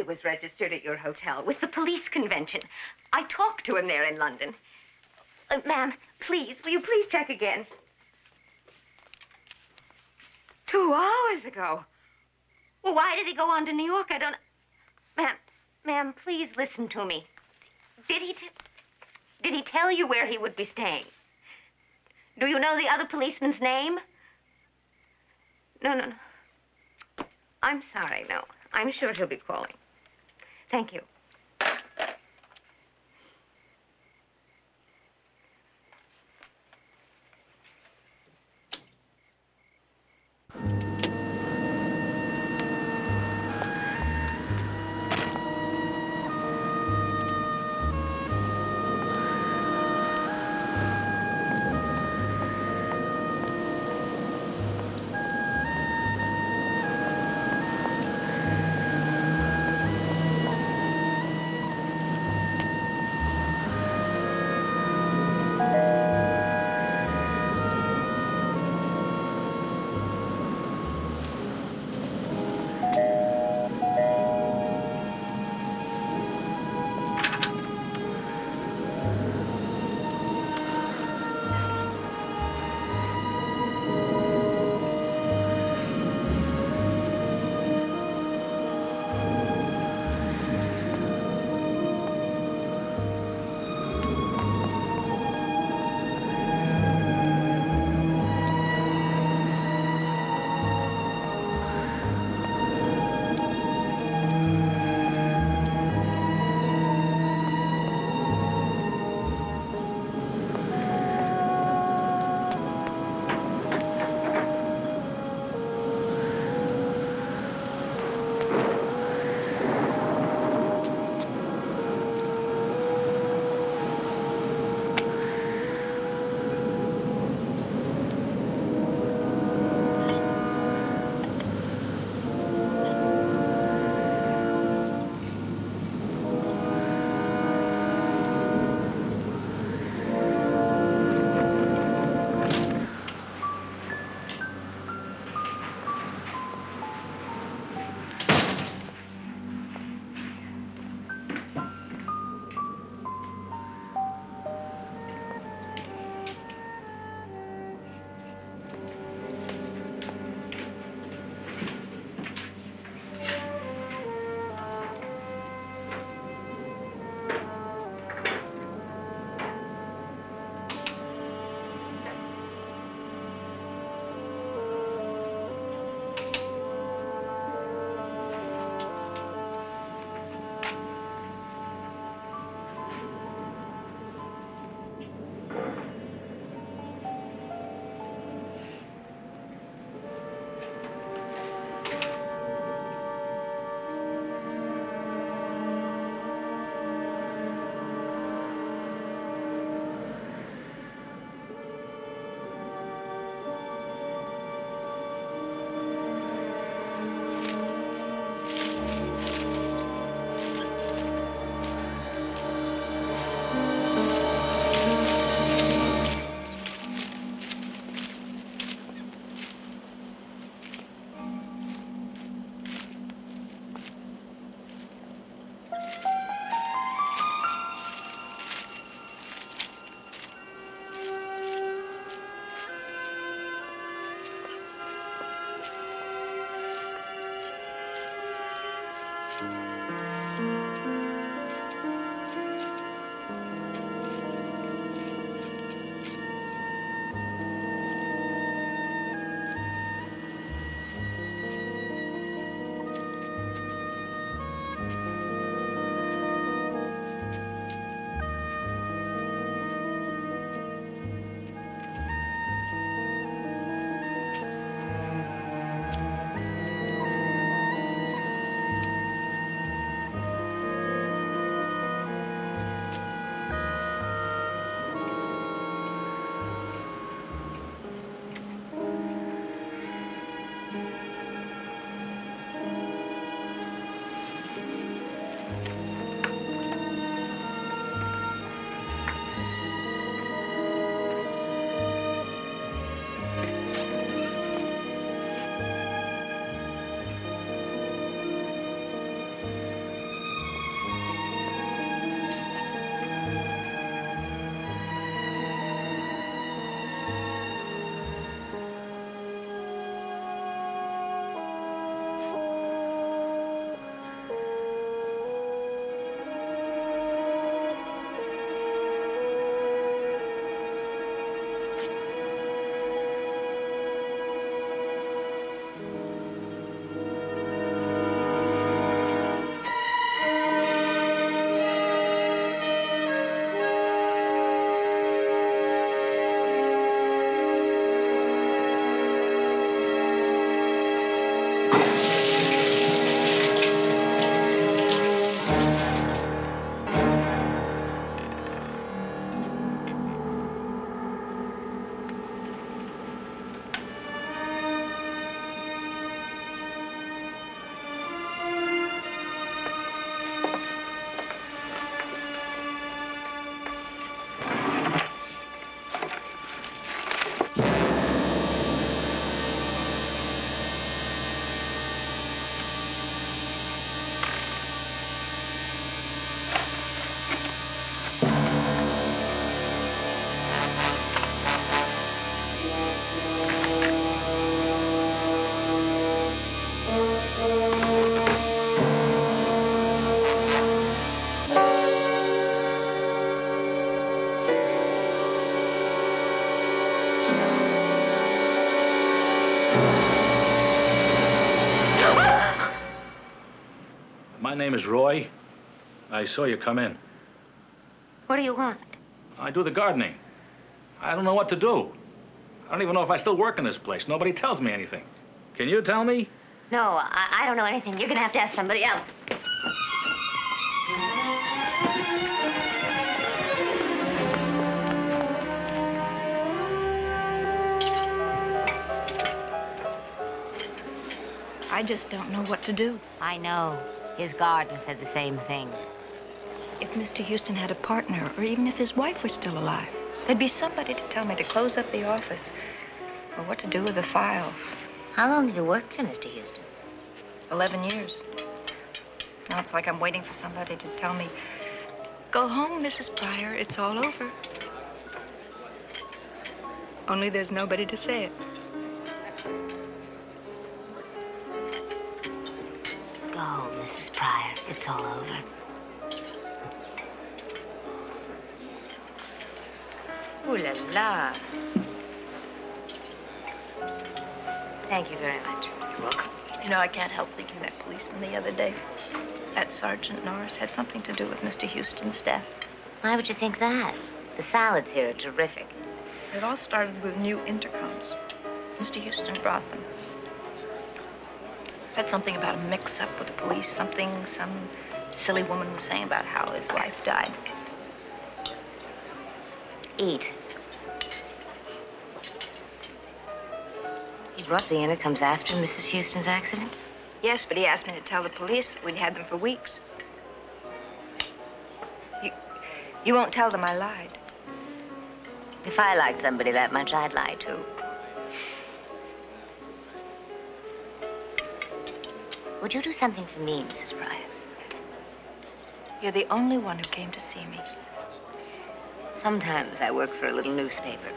he was registered at your hotel with the police convention. I talked to him there in London. Ma'am, please, will you please check again? 2 hours ago. Well, why did he go on to New York? I don't... Ma'am, please listen to me. Did he tell you where he would be staying? Do you know the other policeman's name? No. I'm sorry, no. I'm sure he'll be calling. Thank you. My name is Roy. I saw you come in. What do you want? I do the gardening. I don't know what to do. I don't even know if I still work in this place. Nobody tells me anything. Can you tell me? No, I don't know anything. You're gonna have to ask somebody else. I just don't know what to do. I know. His gardener said the same thing. If Mr. Houston had a partner, or even if his wife were still alive, there'd be somebody to tell me to close up the office or what to do with the files. How long have you worked for Mr. Houston? 11 years. Now it's like I'm waiting for somebody to tell me, go home, Mrs. Pryor, it's all over. Only there's nobody to say it. Go, Mrs. Pryor. It's all over. Ooh la la. Thank you very much. You're welcome. You know, I can't help thinking that policeman the other day, that Sergeant Norris, had something to do with Mr. Houston's death. Why would you think that? The salads here are terrific. It all started with new intercoms. Mr. Houston brought them. Said something about a mix-up with the police, something some silly woman was saying about how his wife died. Eat. He brought the intercoms after Mrs. Houston's accident? Yes, but he asked me to tell the police we'd had them for weeks. You won't tell them I lied. If I liked somebody that much, I'd lie too. Would you do something for me, Mrs. Pryor? You're the only one who came to see me. Sometimes I work for a little newspaper.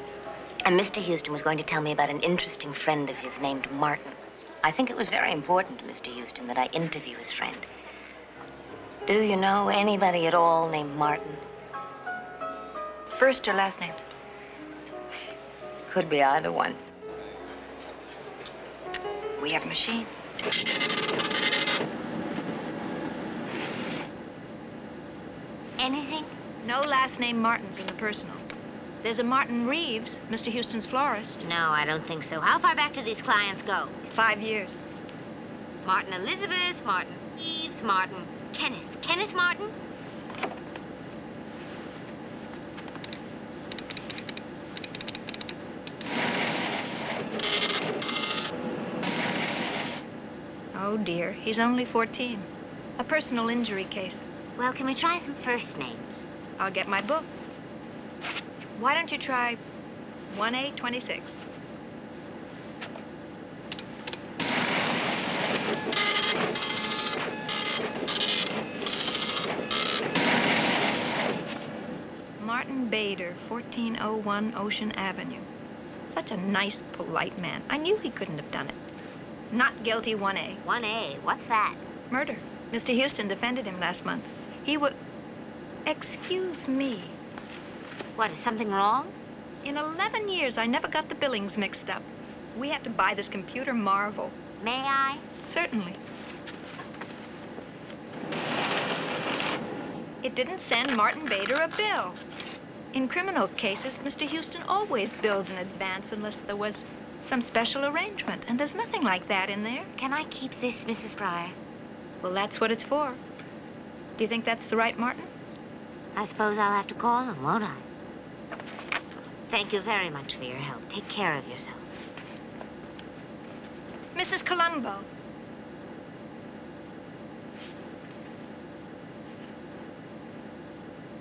And Mr. Houston was going to tell me about an interesting friend of his named Martin. I think it was very important to Mr. Houston that I interview his friend. Do you know anybody at all named Martin? First or last name? Could be either one. We have a machine. Anything? No last name Martins in the personals. There's a Martin Reeves, Mr. Houston's florist. No, I don't think so. How far back do these clients go? 5 years. Martin Elizabeth, Martin Reeves, Martin Kenneth. Kenneth Martin? Oh, dear. He's only 14. A personal injury case. Well, can we try some first names? I'll get my book. Why don't you try 1A26? Martin Bader, 1401 Ocean Avenue. Such a nice, polite man. I knew he couldn't have done it. Not guilty, 1A. 1A? What's that? Murder. Mr. Houston defended him last month. He would... Excuse me. What, is something wrong? In 11 years, I never got the billings mixed up. We had to buy this computer marvel. May I? Certainly. It didn't send Martin Bader a bill. In criminal cases, Mr. Houston always billed in advance unless there was some special arrangement, and there's nothing like that in there. Can I keep this, Mrs. Pryor? Well, that's what it's for. Do you think that's the right Martin? I suppose I'll have to call him, won't I? Thank you very much for your help. Take care of yourself. Mrs. Columbo.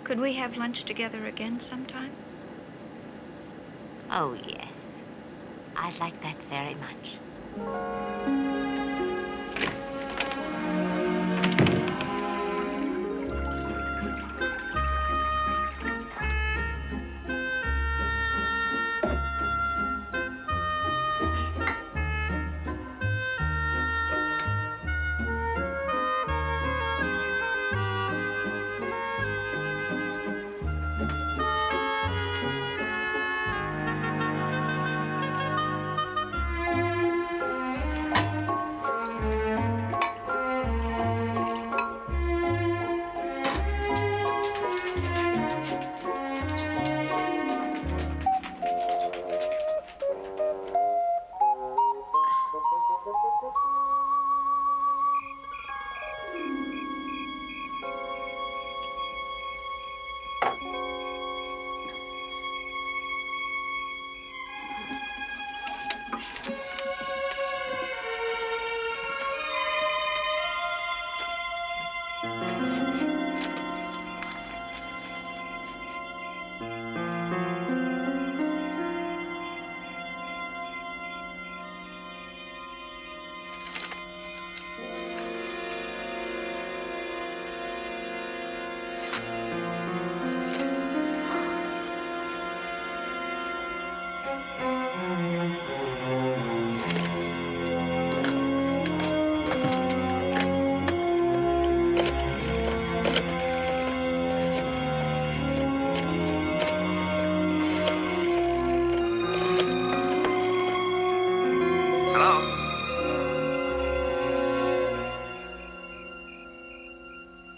Could we have lunch together again sometime? Oh, yes. I'd like that very much.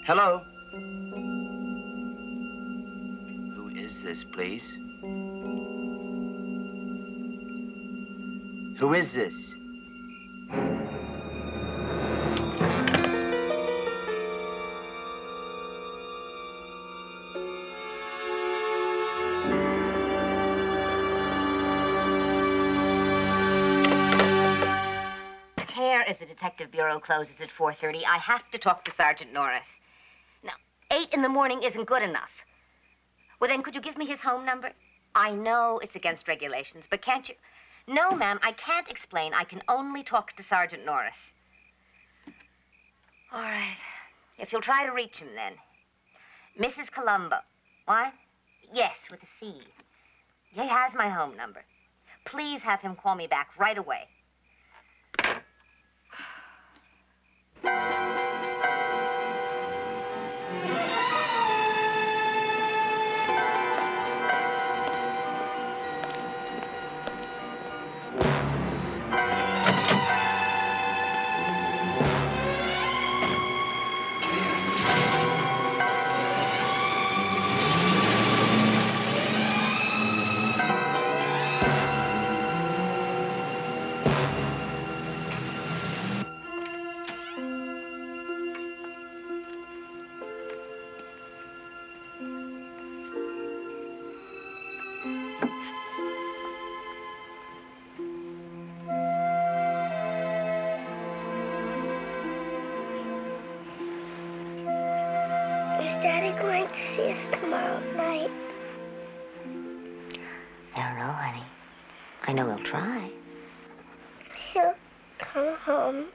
Hello? Who is this, please? Who is this? If the Detective Bureau closes at 4:30, I have to talk to Sergeant Norris. Now, 8 in the morning isn't good enough. Well, then, could you give me his home number? I know it's against regulations, but can't you? No, ma'am, I can't explain. I can only talk to Sergeant Norris. All right. If you'll try to reach him, then. Mrs. Columbo. What? Yes, with a C. He has my home number. Please have him call me back right away. Daddy going to see us tomorrow night? I don't know, honey. I know he'll try. He'll come home.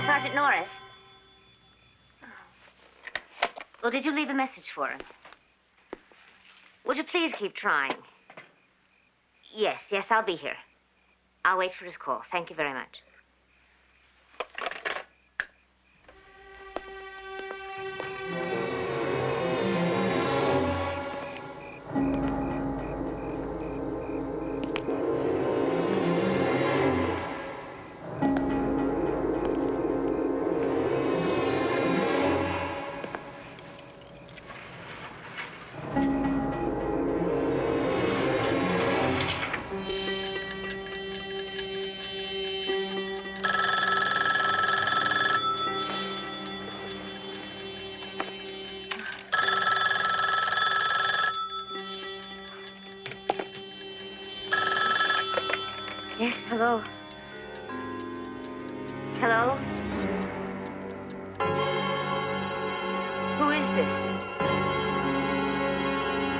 Sergeant Norris. Well, did you leave a message for him? Would you please keep trying? Yes, I'll be here. I'll wait for his call. Thank you very much. Yes, hello. Hello? Who is this?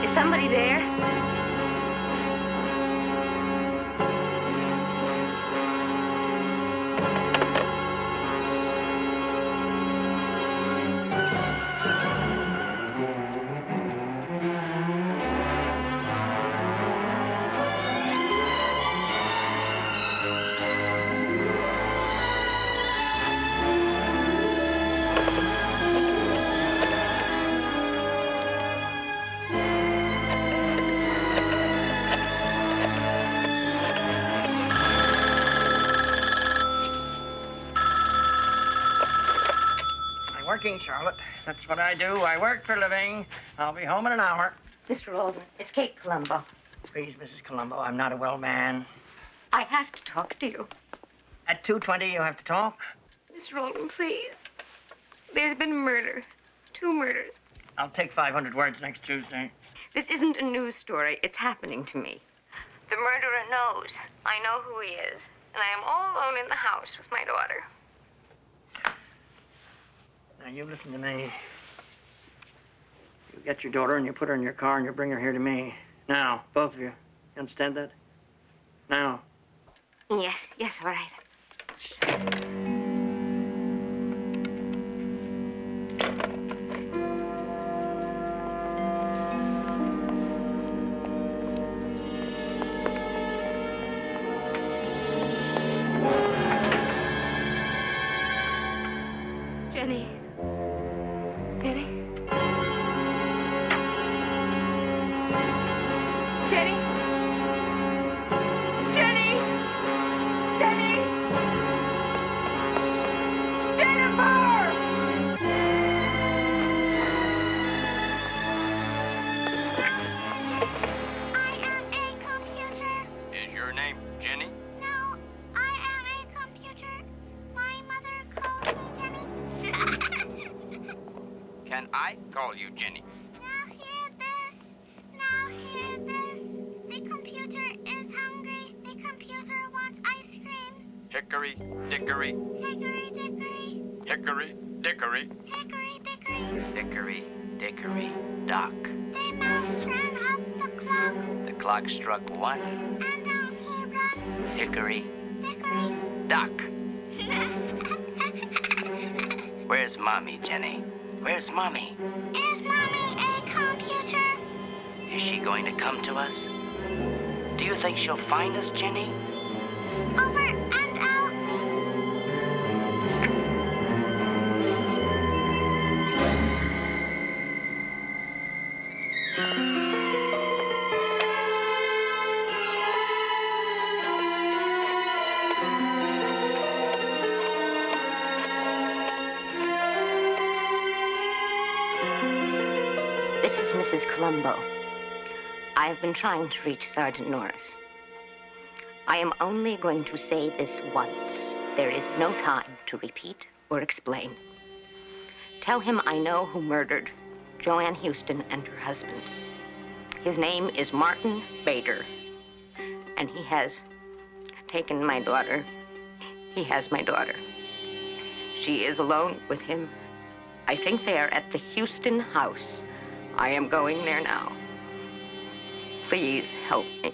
Is somebody there? Working, Charlotte. That's what I do. I work for a living. I'll be home in an hour. Mr. Alden, it's Kate Columbo. Please, Mrs. Columbo, I'm not a well man. I have to talk to you. At 2:20, you have to talk? Mr. Alden, please. There's been murder. 2 murders. I'll take 500 words next Tuesday. This isn't a news story. It's happening to me. The murderer knows. I know who he is. And I am all alone in the house with my daughter. Now, you listen to me. You get your daughter and you put her in your car and you bring her here to me. Now, both of you. You understand that? Now. Yes, yes, all right. Jenny. Jenny? Jenny? Jenny! Jenny! Jennifer! Is your name Jenny? No, I am a computer. My mother calls me Jenny. Can I call you Jenny? Now hear this. Now hear this. The computer is hungry. The computer wants ice cream. Hickory, dickory, Hickory dickory. hickory, dickory. Hickory dickory. Hickory, dickory, dock. The mouse ran up the clock. The clock struck one. And down he ran. Hickory, Dickory. dock. Where's Mommy, Jenny? Where's Mommy? Is Mommy a computer? Is she going to come to us? Do you think she'll find us, Jenny? Over and out. This is Mrs. Columbo. I have been trying to reach Sergeant Norris. I am only going to say this once. There is no time to repeat or explain. Tell him I know who murdered Joanne Houston and her husband. His name is Martin Bader, and he has taken my daughter. He has my daughter. She is alone with him. I think they are at the Houston house. I am going there now. Please help me.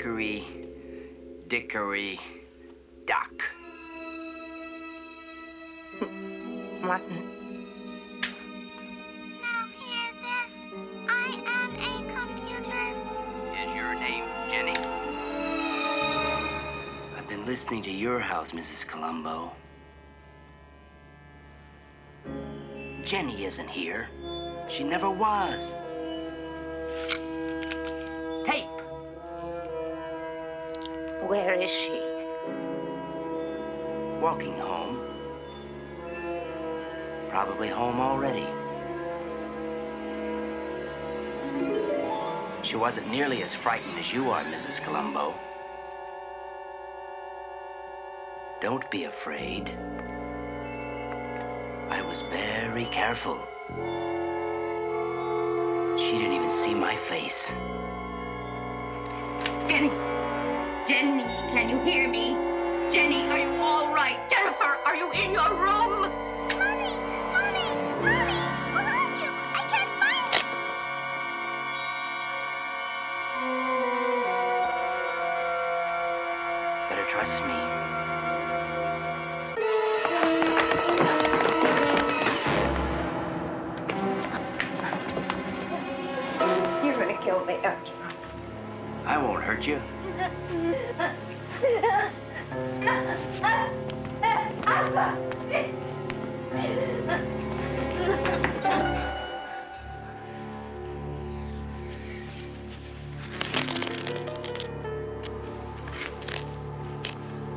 hickory, dickory, dock. Martin. Now hear this. I am a computer. Is your name Jenny? I've been listening to your house, Mrs. Columbo. Jenny isn't here. She never was. Tape. Where is she? Walking home. Probably home already. She wasn't nearly as frightened as you are, Mrs. Columbo. Don't be afraid. I was very careful. She didn't even see my face. Jenny! Jenny, can you hear me? Jenny, are you all right? Jennifer, are you in your room? Mommy! Mommy! Mommy! Where are you? I can't find you! Better trust me. You're gonna kill me, aren't you? I won't hurt you.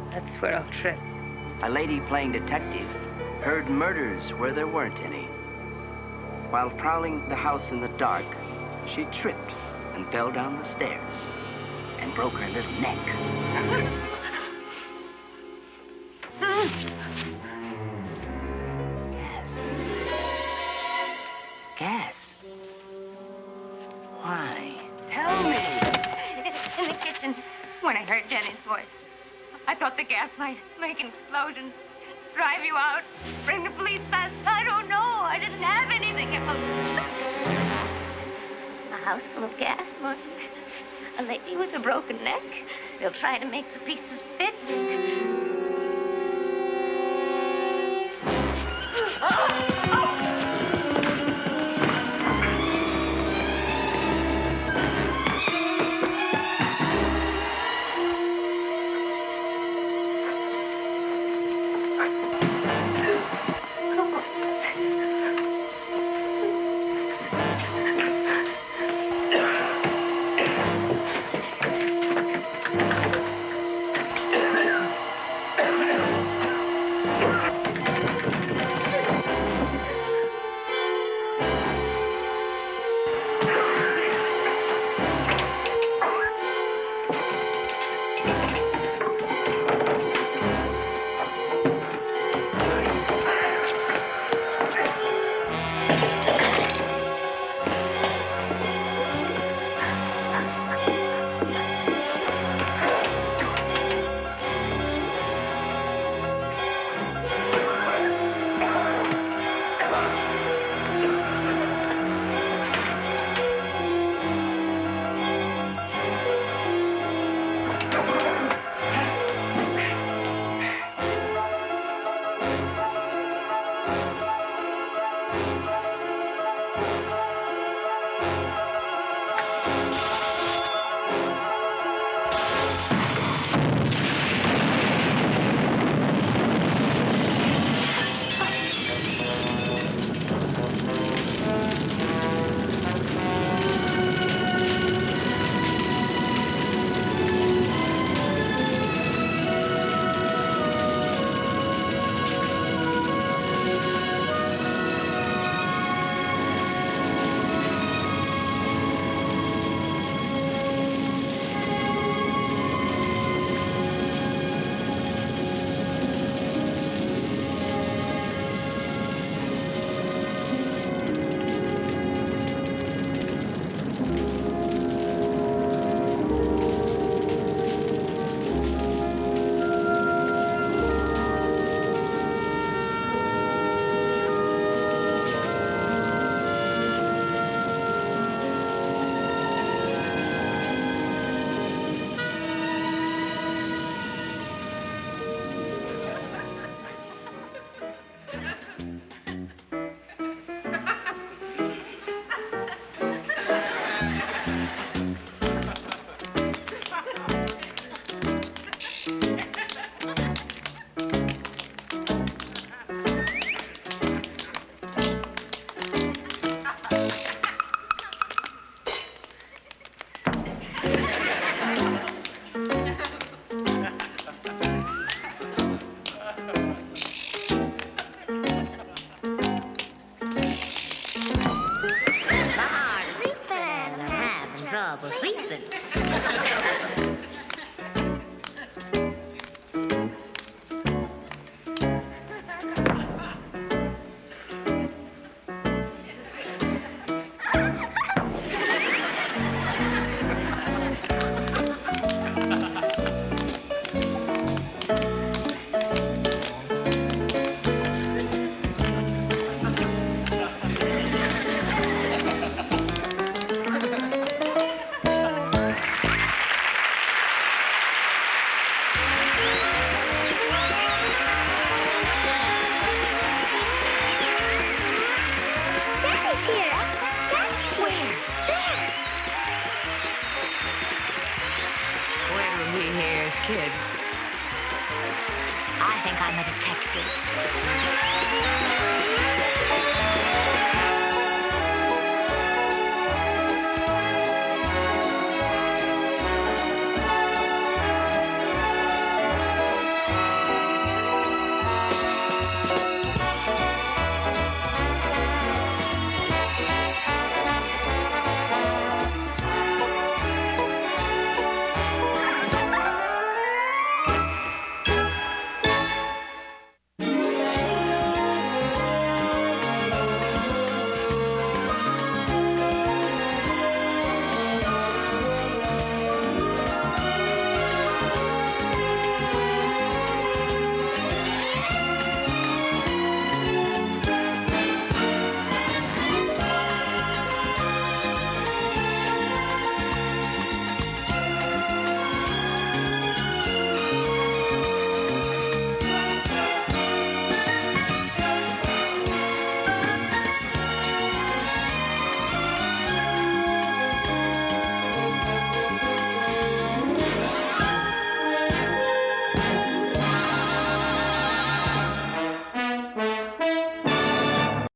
That's where I'll trip. A lady playing detective heard murders where there weren't any. While prowling the house in the dark, she tripped and fell down the stairs and broke her little neck. Gas. Why? Tell me. In the kitchen, when I heard Jenny's voice. I thought the gas might make an explosion, drive you out, bring the police fast. I don't know. I didn't have anything else. A house full of gas, Martin. A lady with a broken neck. They'll try to make the pieces fit. half asleep then. Daddy's here. Daddy's here. There. Where were we here as kids? I think I'm a detective.